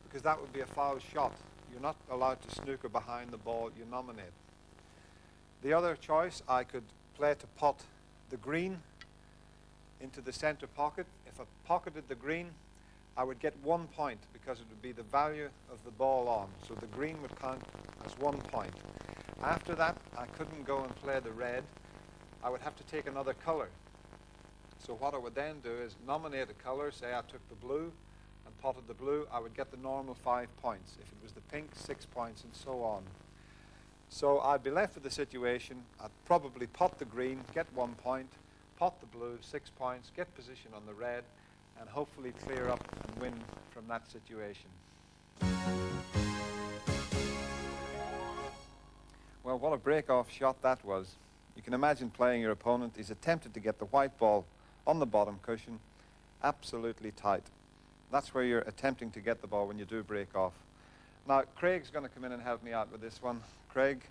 because that would be a foul shot. You're not allowed to snooker behind the ball you nominate. The other choice, I could play to pot the green into the center pocket. If I pocketed the green, I would get 1 point, because it would be the value of the ball on. So the green would count as 1 point. After that, I couldn't go and play the red. I would have to take another color. So what I would then do is nominate a color. Say I took the blue and potted the blue, I would get the normal 5 points. If it was the pink, 6 points, and so on. So I'd be left with the situation, I'd probably pot the green, get 1 point, pot the blue, 6 points, get position on the red, and hopefully clear up and win from that situation. Well, what a break-off shot that was. You can imagine playing your opponent. He's attempted to get the white ball on the bottom cushion, absolutely tight. That's where you're attempting to get the ball when you do break off. Now, Craig's going to come in and help me out with this one. Craig,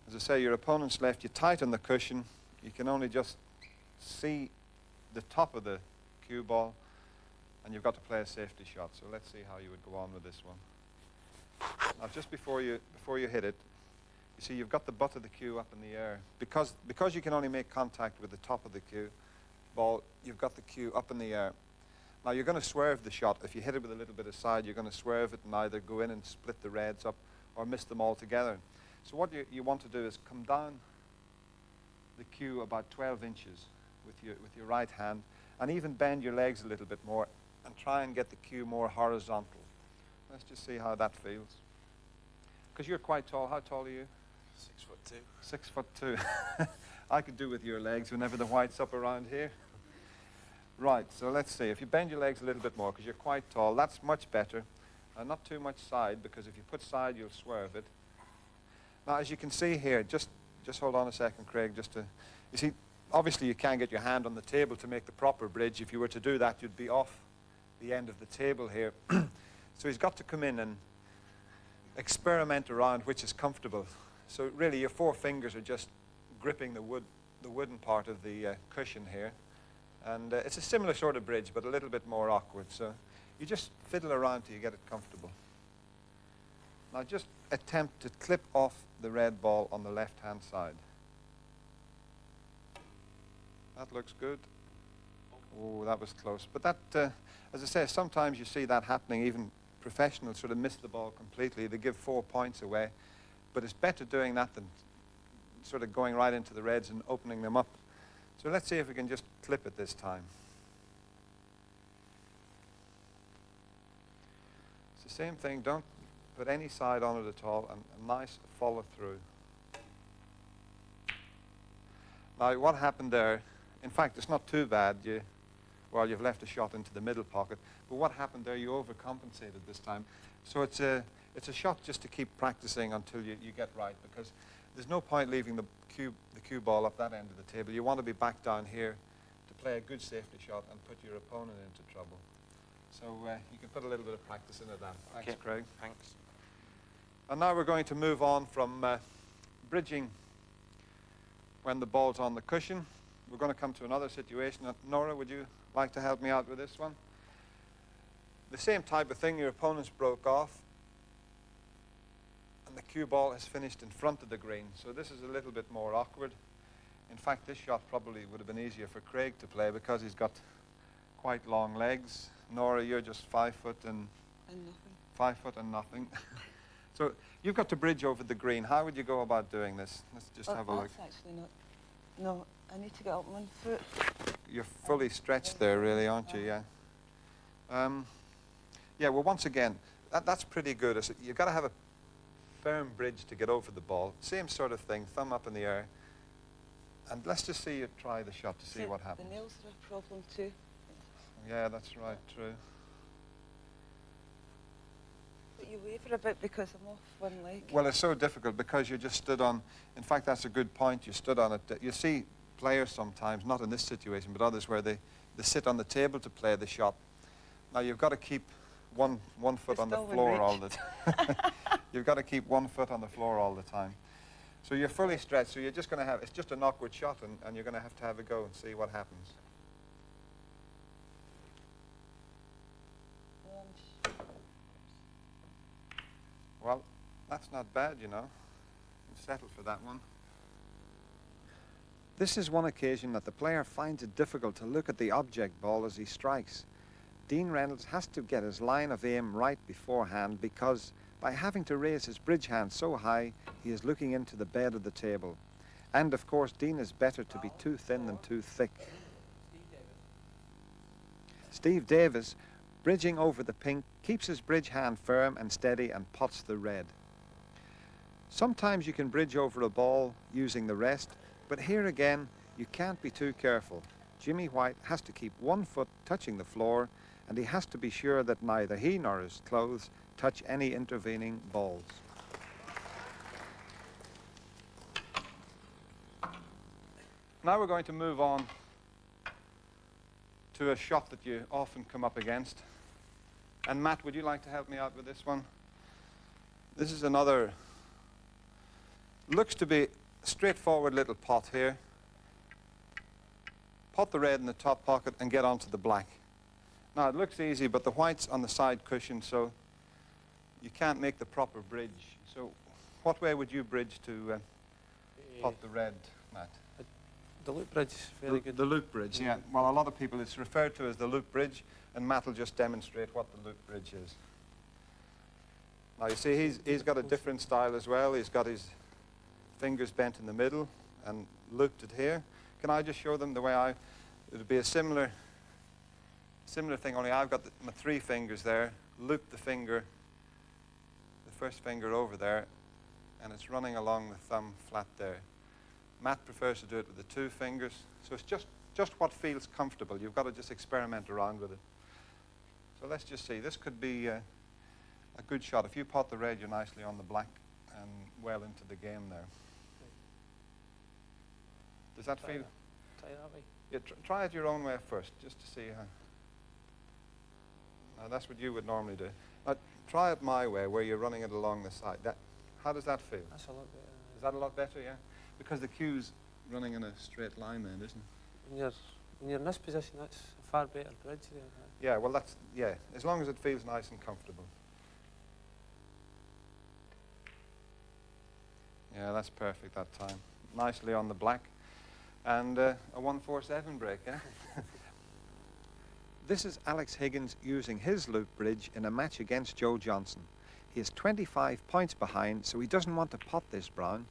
as I say, your opponent's left you tight on the cushion. You can only just see the top of the cue ball, and you've got to play a safety shot. So let's see how you would go on with this one. Now, just before you hit it, you see you've got the butt of the cue up in the air. Because you can only make contact with the top of the cue ball, you've got the cue up in the air. Now, you're going to swerve the shot. If you hit it with a little bit of side, you're going to swerve it and either go in and split the reds up or miss them altogether. So what you want to do is come down the cue about 12 inches with your right hand, and even bend your legs a little bit more and try and get the cue more horizontal. Let's just see how that feels. Because you're quite tall. How tall are you? 6'2". 6'2". I could do with your legs whenever the white's up around here. Right, so let's see. If you bend your legs a little bit more, because you're quite tall, that's much better. Not too much side, because if you put side, you'll swerve it. Now, as you can see here, just hold on a second, Craig, you see, obviously you can't get your hand on the table to make the proper bridge. If you were to do that, you'd be off the end of the table here. So he's got to come in and experiment around which is comfortable. So really, your 4 fingers are just gripping the wooden part of the cushion here. And it's a similar sort of bridge, but a little bit more awkward. So you just fiddle around till you get it comfortable. Now just attempt to clip off the red ball on the left-hand side. That looks good. Oh, that was close. But that, as I say, sometimes you see that happening. Even professionals sort of miss the ball completely. They give 4 points away. But it's better doing that than sort of going right into the reds and opening them up. So let's see if we can just clip it this time. It's the same thing. Don't put any side on it at all, and a nice follow through. Now, what happened there, in fact, it's not too bad. You've left a shot into the middle pocket, but what happened there, you overcompensated this time. So it's a shot just to keep practicing until you get right, because there's no point leaving the cue ball up that end of the table. You want to be back down here to play a good safety shot and put your opponent into trouble. So you can put a little bit of practice into that. Thanks, Okay. Craig. Thanks. And now we're going to move on from bridging when the ball's on the cushion. We're going to come to another situation. Nora, would you like to help me out with this one? The same type of thing. Your opponent's broke off, and the cue ball has finished in front of the green. So this is a little bit more awkward. In fact, this shot probably would have been easier for Craig to play because he's got quite long legs. Nora, you're just 5 foot and nothing. 5 foot and nothing. So you've got to bridge over the green. How would you go about doing this? Let's just have a look. That's actually not. No, I need to get up 1 foot. You're fully stretched there, really, aren't you? Yeah. Yeah. Well, once again, that's pretty good. You've got to have a firm bridge to get over the ball. Same sort of thing. Thumb up in the air. And let's just see you try the shot to see what happens. The nails are a problem too. Yeah, that's right. True. But you waver a bit because I'm off one leg. Well, it's so difficult because you just stood on. In fact, that's a good point. You stood on it. You see players sometimes, not in this situation, but others where they sit on the table to play the shot. Now you've got to keep one foot on the floor all the time. You've got to keep 1 foot on the floor all the time. So you're fully stretched. So you're just going to have. It's just an awkward shot, and you're going to have a go and see what happens. Well, that's not bad, you know. You settled for that one. This is one occasion that the player finds it difficult to look at the object ball as he strikes. Dean Reynolds has to get his line of aim right beforehand because by having to raise his bridge hand so high, he is looking into the bed of the table. And of course, Dean is better to be too thin than too thick. Steve Davis, bridging over the pink, keeps his bridge hand firm and steady and pots the red. Sometimes you can bridge over a ball using the rest, but here again, you can't be too careful. Jimmy White has to keep 1 foot touching the floor, and he has to be sure that neither he nor his clothes touch any intervening balls. Now we're going to move on to a shot that you often come up against. And Matt, would you like to help me out with this one? This is another, looks to be a straightforward little pot here. Pot the red in the top pocket and get onto the black. Now it looks easy, but the white's on the side cushion, so you can't make the proper bridge. So what way would you bridge to pot the red, Matt? The loop bridge is very good. The loop bridge, yeah. Well, a lot of people, it's referred to as the loop bridge, and Matt will just demonstrate what the loop bridge is. Now you see he's got a different style as well. He's got his fingers bent in the middle and looped it here. Can I just show them the way it would be a similar thing, only I've got my 3 fingers there, loop the finger, the first finger over there, and it's running along the thumb flat there. Matt prefers to do it with the 2 fingers, so it's just what feels comfortable. You've got to just experiment around with it. So let's just see. This could be a good shot. If you pot the red, you're nicely on the black and well into the game there. Does that feel? Try that way. Yeah, try it your own way first, just to see how. Now that's what you would normally do. Now try it my way, where you're running it along the side. How does that feel? That's a lot better. Is that a lot better? Yeah, because the cue's running in a straight line then, isn't it? When you're in this position, that's a far better bridge there. Yeah. Well, as long as it feels nice and comfortable. Yeah, that's perfect that time. Nicely on the black. And a 147 break, yeah? This is Alex Higgins using his loop bridge in a match against Joe Johnson. He is 25 points behind, so he doesn't want to pot this brown.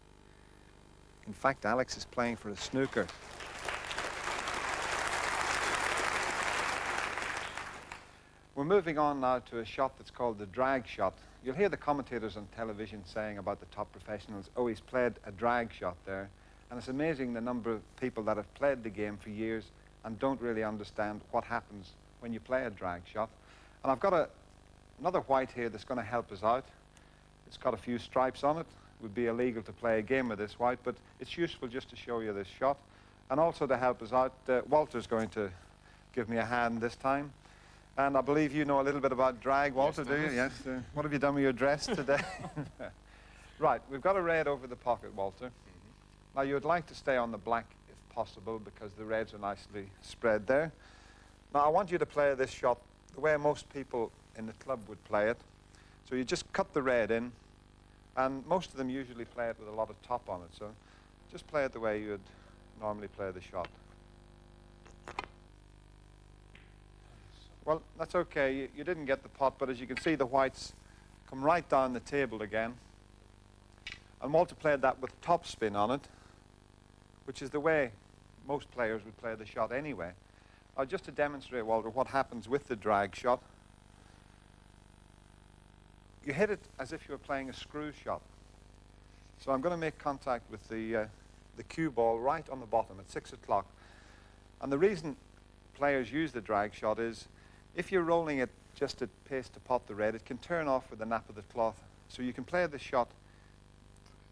In fact, Alex is playing for a snooker. We're moving on now to a shot that's called the drag shot. You'll hear the commentators on television saying about the top professionals, oh, he's played a drag shot there. And it's amazing the number of people that have played the game for years and don't really understand what happens when you play a drag shot. And I've got another white here that's going to help us out. It's got a few stripes on it. It would be illegal to play a game with this white, but it's useful just to show you this shot. And also to help us out, Walter's going to give me a hand this time. And I believe you know a little bit about drag, Walter, yes, do you? Yes. What have you done with your dress today? Right, we've got a red over the pocket, Walter. Now, you would like to stay on the black if possible because the reds are nicely spread there. Now, I want you to play this shot the way most people in the club would play it. So you just cut the red in, and most of them usually play it with a lot of top on it. So just play it the way you would normally play the shot. Well, that's okay. You didn't get the pot, but as you can see, the whites come right down the table again. And Walter played that with top spin on it, which is the way most players would play the shot anyway. Just to demonstrate, Walter, what happens with the drag shot. You hit it as if you were playing a screw shot. So I'm going to make contact with the cue ball right on the bottom at 6 o'clock. And the reason players use the drag shot is if you're rolling it just at pace to pot the red, it can turn off with the nap of the cloth. So you can play the shot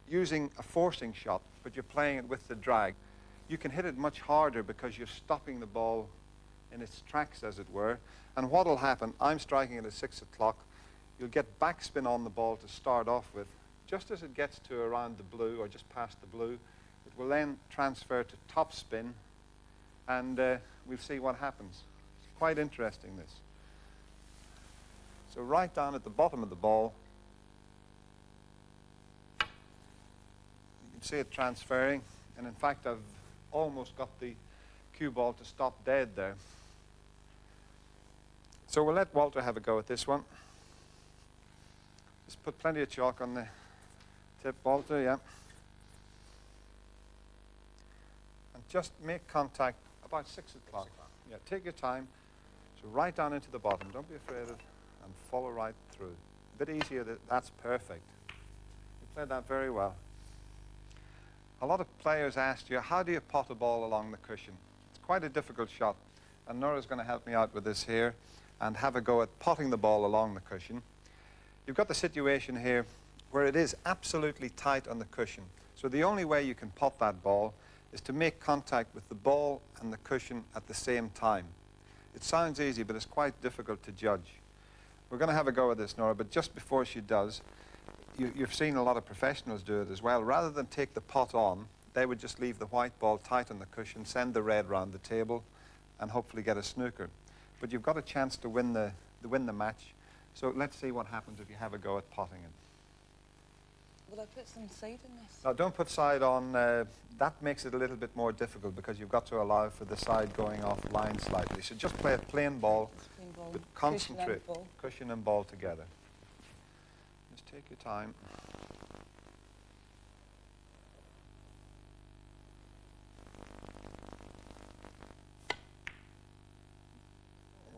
using a forcing shot, but you're playing it with the drag. You can hit it much harder because you're stopping the ball in its tracks, as it were. And what will happen, I'm striking it at 6 o'clock, you'll get backspin on the ball to start off with. Just as it gets to around the blue, or just past the blue, it will then transfer to top spin, and we'll see what happens. It's quite interesting, this. So right down at the bottom of the ball, see it transferring, and in fact I've almost got the cue ball to stop dead there. So we'll let Walter have a go at this one. Just put plenty of chalk on the tip, Walter, yeah. And just make contact about 6 o'clock. Yeah, take your time. So right down into the bottom, don't be afraid of it, and follow right through. A bit easier, that's perfect. You played that very well. A lot of players asked you, how do you pot a ball along the cushion? It's quite a difficult shot. And Nora's going to help me out with this here and have a go at potting the ball along the cushion. You've got the situation here where it is absolutely tight on the cushion. So the only way you can pot that ball is to make contact with the ball and the cushion at the same time. It sounds easy, but it's quite difficult to judge. We're going to have a go at this, Nora, but just before she does, you've seen a lot of professionals do it as well. Rather than take the pot on, they would just leave the white ball tight on the cushion, send the red round the table, and hopefully get a snooker. But you've got a chance to win the match. So let's see what happens if you have a go at potting it. Will I put some side in this? Now, don't put side on. That makes it a little bit more difficult because you've got to allow for the side going offline slightly. So just play a plain ball, It's plain ball, but cushion concentrate. and ball. Cushion and ball together. Just take your time.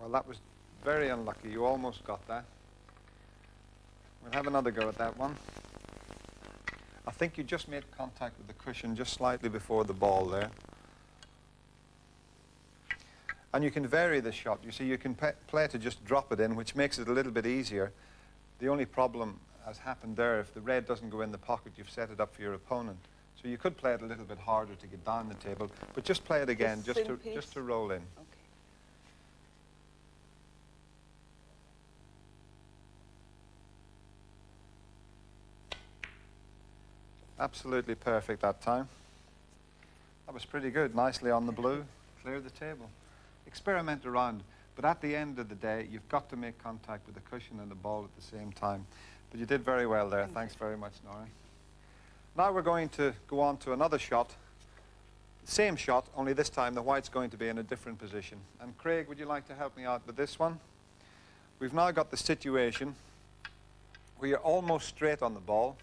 Well, that was very unlucky. You almost got that. We'll have another go at that one. I think you just made contact with the cushion just slightly before the ball there. And you can vary the shot. You see, you can play to just drop it in, which makes it a little bit easier. The only problem has happened there, if the red doesn't go in the pocket, you've set it up for your opponent. So you could play it a little bit harder to get down the table, but just play it again, just to roll in. Okay. Absolutely perfect that time. That was pretty good. Nicely on the blue. Clear the table. Experiment around. But at the end of the day, you've got to make contact with the cushion and the ball at the same time. But you did very well there. Thanks very much, Nora. Now we're going to go on to another shot. Same shot, only this time the white's going to be in a different position. And Craig, would you like to help me out with this one? We've now got the situation where you're almost straight on the ball.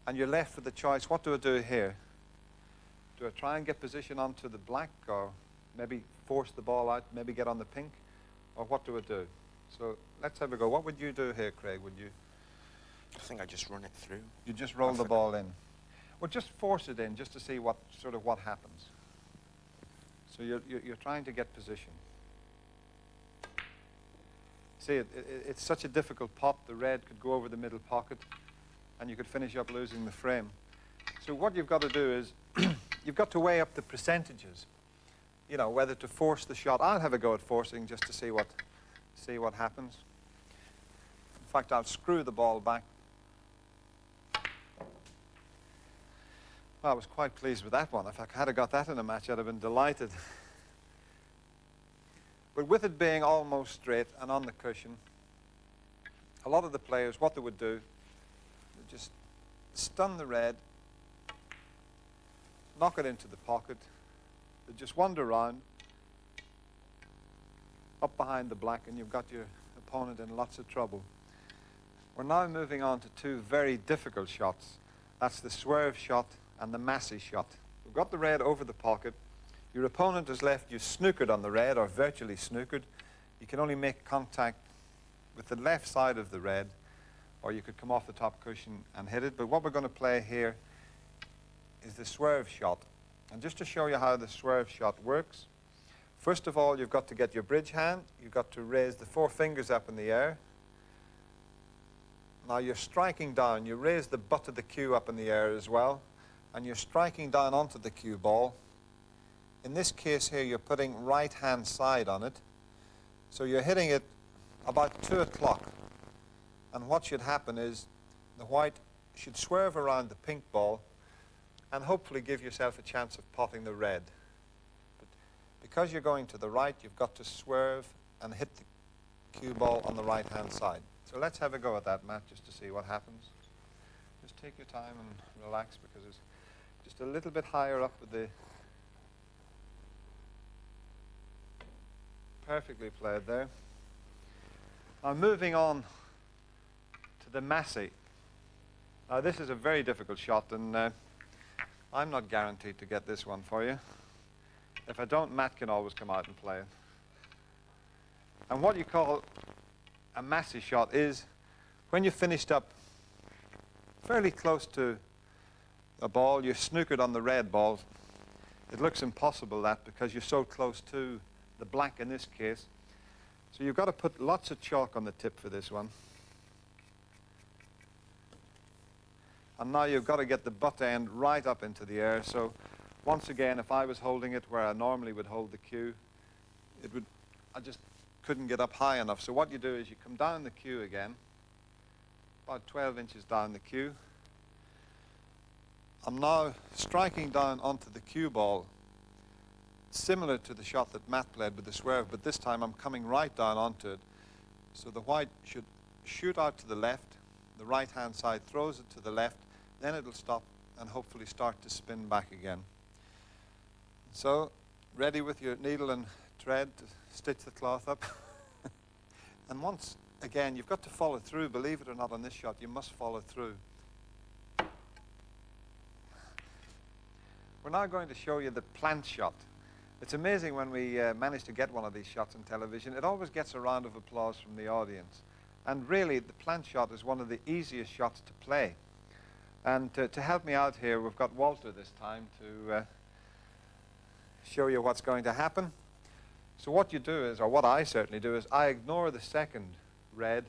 And you're left with the choice, what do I do here? Do I try and get position onto the black, or maybe force the ball out, maybe get on the pink? Or what do I do? So let's have a go. What would you do here, Craig? Would you? I think I just run it through. You just roll the ball in. Well, just force it in, just to see what happens. So you're trying to get position. See, it's such a difficult pot. The red could go over the middle pocket, and you could finish up losing the frame. So what you've got to do is, you've got to weigh up the percentages. You know, whether to force the shot. I'll have a go at forcing just to see what happens. In fact, I'll screw the ball back. Well, I was quite pleased with that one. If I had got that in a match, I'd have been delighted. But with it being almost straight and on the cushion, a lot of the players, what they would do, they just stun the red, knock it into the pocket, they just wander around, up behind the black, and you've got your opponent in lots of trouble. We're now moving on to two very difficult shots. That's the swerve shot and the massy shot. We've got the red over the pocket. Your opponent has left you snookered on the red, or virtually snookered. You can only make contact with the left side of the red, or you could come off the top cushion and hit it. But what we're going to play here is the swerve shot. And just to show you how the swerve shot works, first of all, you've got to get your bridge hand. You've got to raise the 4 fingers up in the air. Now you're striking down. You raise the butt of the cue up in the air as well, and you're striking down onto the cue ball. In this case here, you're putting right-hand side on it. So you're hitting it about 2 o'clock. And what should happen is the white should swerve around the pink ball and hopefully give yourself a chance of potting the red. But because you're going to the right, you've got to swerve and hit the cue ball on the right-hand side. So let's have a go at that, Matt, just to see what happens. Just take your time and relax, because it's just a little bit higher up with the... Perfectly played there. Now moving on to the massy. Now this is a very difficult shot, and I'm not guaranteed to get this one for you. If I don't, Matt can always come out and play it. And what you call a massy shot is when you're finished up fairly close to a ball, you're snookered on the red ball. It looks impossible, that, because you're so close to the black in this case. So you've got to put lots of chalk on the tip for this one. And now you've got to get the butt end right up into the air. So once again, if I was holding it where I normally would hold the cue, I'd just couldn't get up high enough. So what you do is you come down the cue again, about 12 inches down the cue. I'm now striking down onto the cue ball, similar to the shot that Matt played with the swerve, but this time I'm coming right down onto it. So the white should shoot out to the left, the right-hand side throws it to the left, then it'll stop and hopefully start to spin back again. So, ready with your needle and thread to stitch the cloth up. And once again, you've got to follow through, believe it or not, on this shot, you must follow through. We're now going to show you the plant shot. It's amazing when we manage to get one of these shots on television. It always gets a round of applause from the audience. And really, the plant shot is one of the easiest shots to play. And to help me out here, we've got Walter this time to show you what's going to happen. So what you do is, or what I certainly do, is I ignore the second red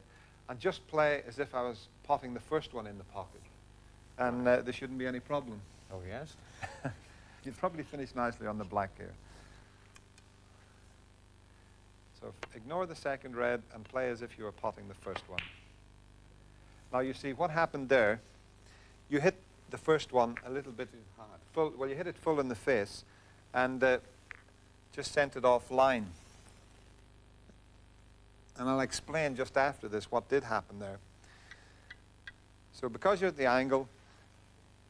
and just play as if I was potting the first one in the pocket. And there shouldn't be any problem. Oh, yes? You'd probably finish nicely on the black here. So ignore the second red and play as if you were potting the first one. Now you see what happened there. You hit the first one a little bit hard. Full, well, you hit it full in the face and just sent it offline. And I'll explain just after this what did happen there. So because you're at the angle,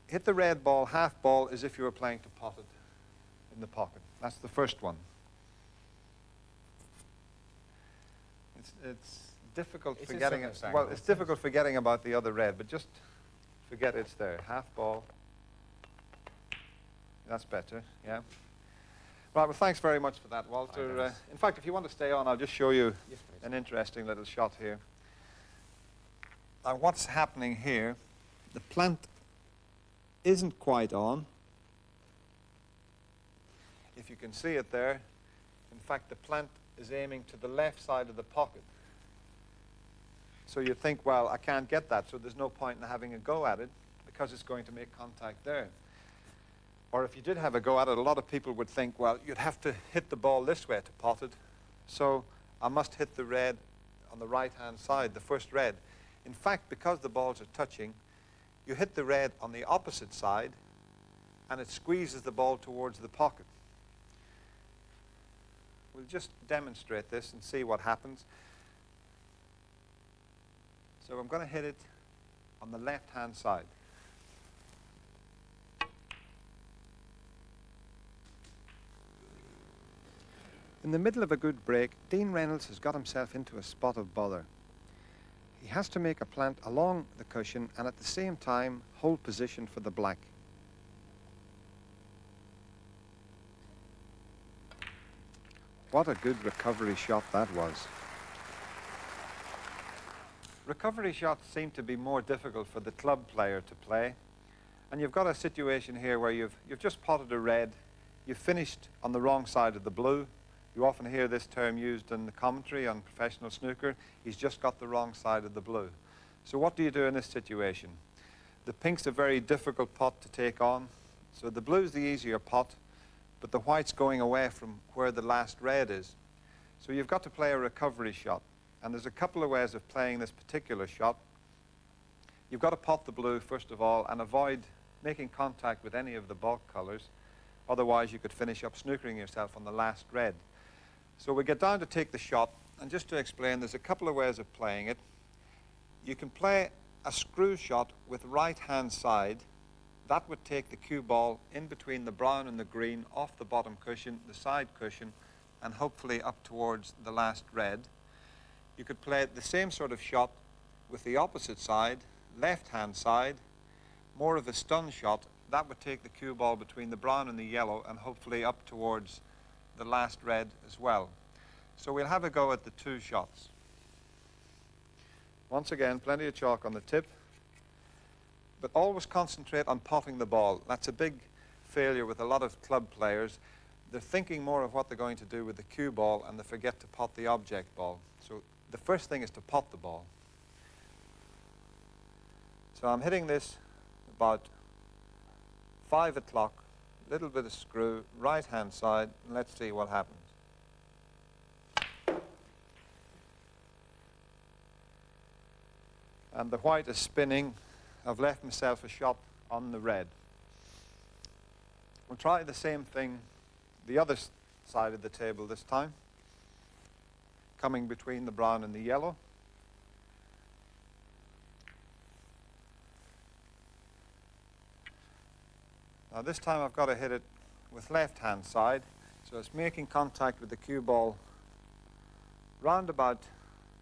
hit the red ball, half ball, as if you were playing to pot it in the pocket. That's the first one. It's difficult forgetting it. Well, it's difficult forgetting about the other red, but just forget it's there. Half ball. That's better, yeah. Right, well, thanks very much for that, Walter. In fact, if you want to stay on, I'll just show you an interesting little shot here. Now, what's happening here, the plant isn't quite on. If you can see it there, in fact, the plant is aiming to the left side of the pocket. So you think, well, I can't get that, so there's no point in having a go at it because it's going to make contact there. Or if you did have a go at it, a lot of people would think, well, you'd have to hit the ball this way to pot it, so I must hit the red on the right-hand side, the first red. In fact, because the balls are touching, you hit the red on the opposite side, and it squeezes the ball towards the pocket. We'll just demonstrate this and see what happens. So I'm going to hit it on the left-hand side. In the middle of a good break, Dean Reynolds has got himself into a spot of bother. He has to make a plant along the cushion and at the same time hold position for the black. What a good recovery shot that was. Recovery shots seem to be more difficult for the club player to play. And you've got a situation here where you've just potted a red, you've finished on the wrong side of the blue. You often hear this term used in the commentary on professional snooker. He's just got the wrong side of the blue. So what do you do in this situation? The pink's a very difficult pot to take on. So the blue's the easier pot, but the white's going away from where the last red is. So you've got to play a recovery shot. And there's a couple of ways of playing this particular shot. You've got to pot the blue, first of all, and avoid making contact with any of the bulk colors. Otherwise, you could finish up snookering yourself on the last red. So we get down to take the shot. And just to explain, there's a couple of ways of playing it. You can play a screw shot with right-hand side. That would take the cue ball in between the brown and the green, off the bottom cushion, the side cushion, and hopefully up towards the last red. You could play the same sort of shot with the opposite side, left-hand side, more of a stun shot. That would take the cue ball between the brown and the yellow and hopefully up towards the last red as well. So we'll have a go at the two shots. Once again, plenty of chalk on the tip, but always concentrate on potting the ball. That's a big failure with a lot of club players. They're thinking more of what they're going to do with the cue ball and they forget to pot the object ball. So the first thing is to pot the ball. So I'm hitting this about 5 o'clock, little bit of screw, right-hand side, and let's see what happens. and the white is spinning. I've left myself a shot on the red. We'll try the same thing the other side of the table this time, coming between the brown and the yellow. Now this time I've got to hit it with left hand side, so it's making contact with the cue ball round about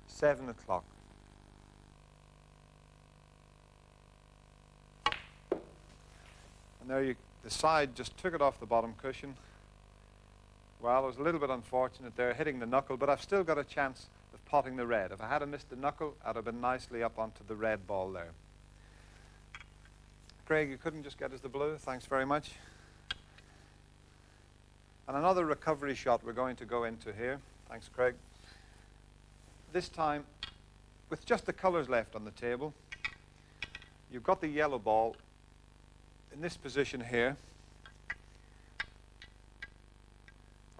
7 o'clock. And there the side just took it off the bottom cushion. Well, it was a little bit unfortunate there, hitting the knuckle, but I've still got a chance of potting the red. If I had missed the knuckle, I'd have been nicely up onto the red ball there. Craig, you couldn't just get us the blue. Thanks very much. And another recovery shot we're going to go into here. Thanks, Craig. This time, with just the colors left on the table, you've got the yellow ball in this position here.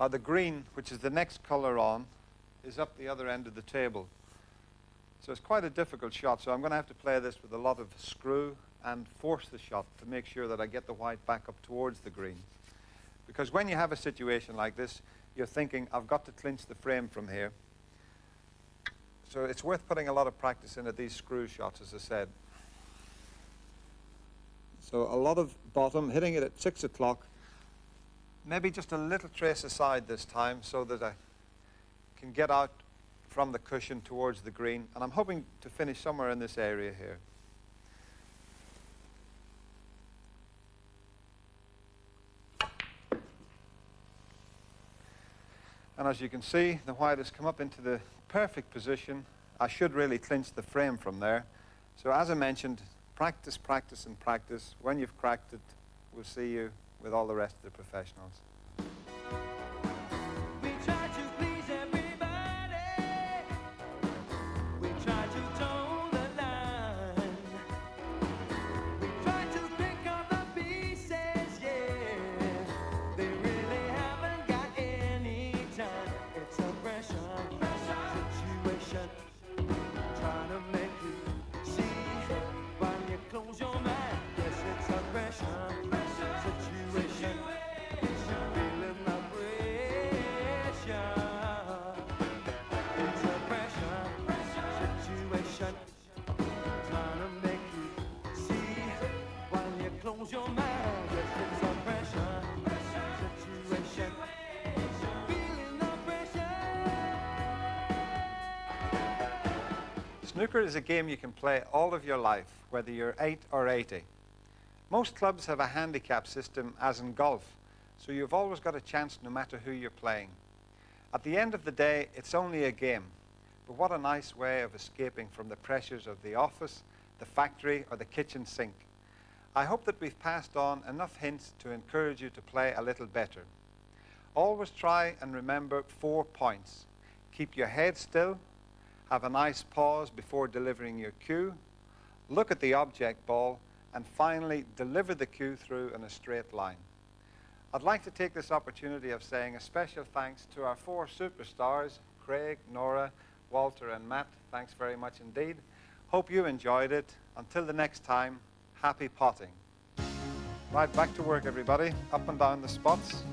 The green, which is the next color on, is up the other end of the table. So it's quite a difficult shot, so I'm going to have to play this with a lot of screw and force the shot to make sure that I get the white back up towards the green. Because when you have a situation like this, you're thinking, I've got to clinch the frame from here. So it's worth putting a lot of practice into these screw shots, as I said. So a lot of bottom, hitting it at 6 o'clock. Maybe just a little trace aside this time so that I can get out from the cushion towards the green. And I'm hoping to finish somewhere in this area here. And as you can see, the white has come up into the perfect position. I should really clinch the frame from there. So as I mentioned, practice, practice, and practice. When you've cracked it, we'll see you with all the rest of the professionals. We try to please everybody. We try to toe the line. We try to pick up the pieces, yeah. They really haven't got any time. It's a pressure situation. Trying to make you see while you close your mind. Yes, it's a pressure situation. Feeling the pressure. It's a pressure situation. Trying to make you see while you close your mind. Yes, it's a pressure situation. Feeling the pressure. Snooker is a game you can play all of your life, whether you're 8 or 80. Most clubs have a handicap system, as in golf, so you've always got a chance no matter who you're playing. At the end of the day, it's only a game, but what a nice way of escaping from the pressures of the office, the factory, or the kitchen sink. I hope that we've passed on enough hints to encourage you to play a little better. Always try and remember 4 points. Keep your head still, have a nice pause before delivering your cue, look at the object ball, and finally deliver the cue through in a straight line. I'd like to take this opportunity of saying a special thanks to our 4 superstars, Craig, Nora, Walter, and Matt. Thanks very much indeed. Hope you enjoyed it. Until the next time, happy potting. Right, back to work, everybody. Up and down the spots.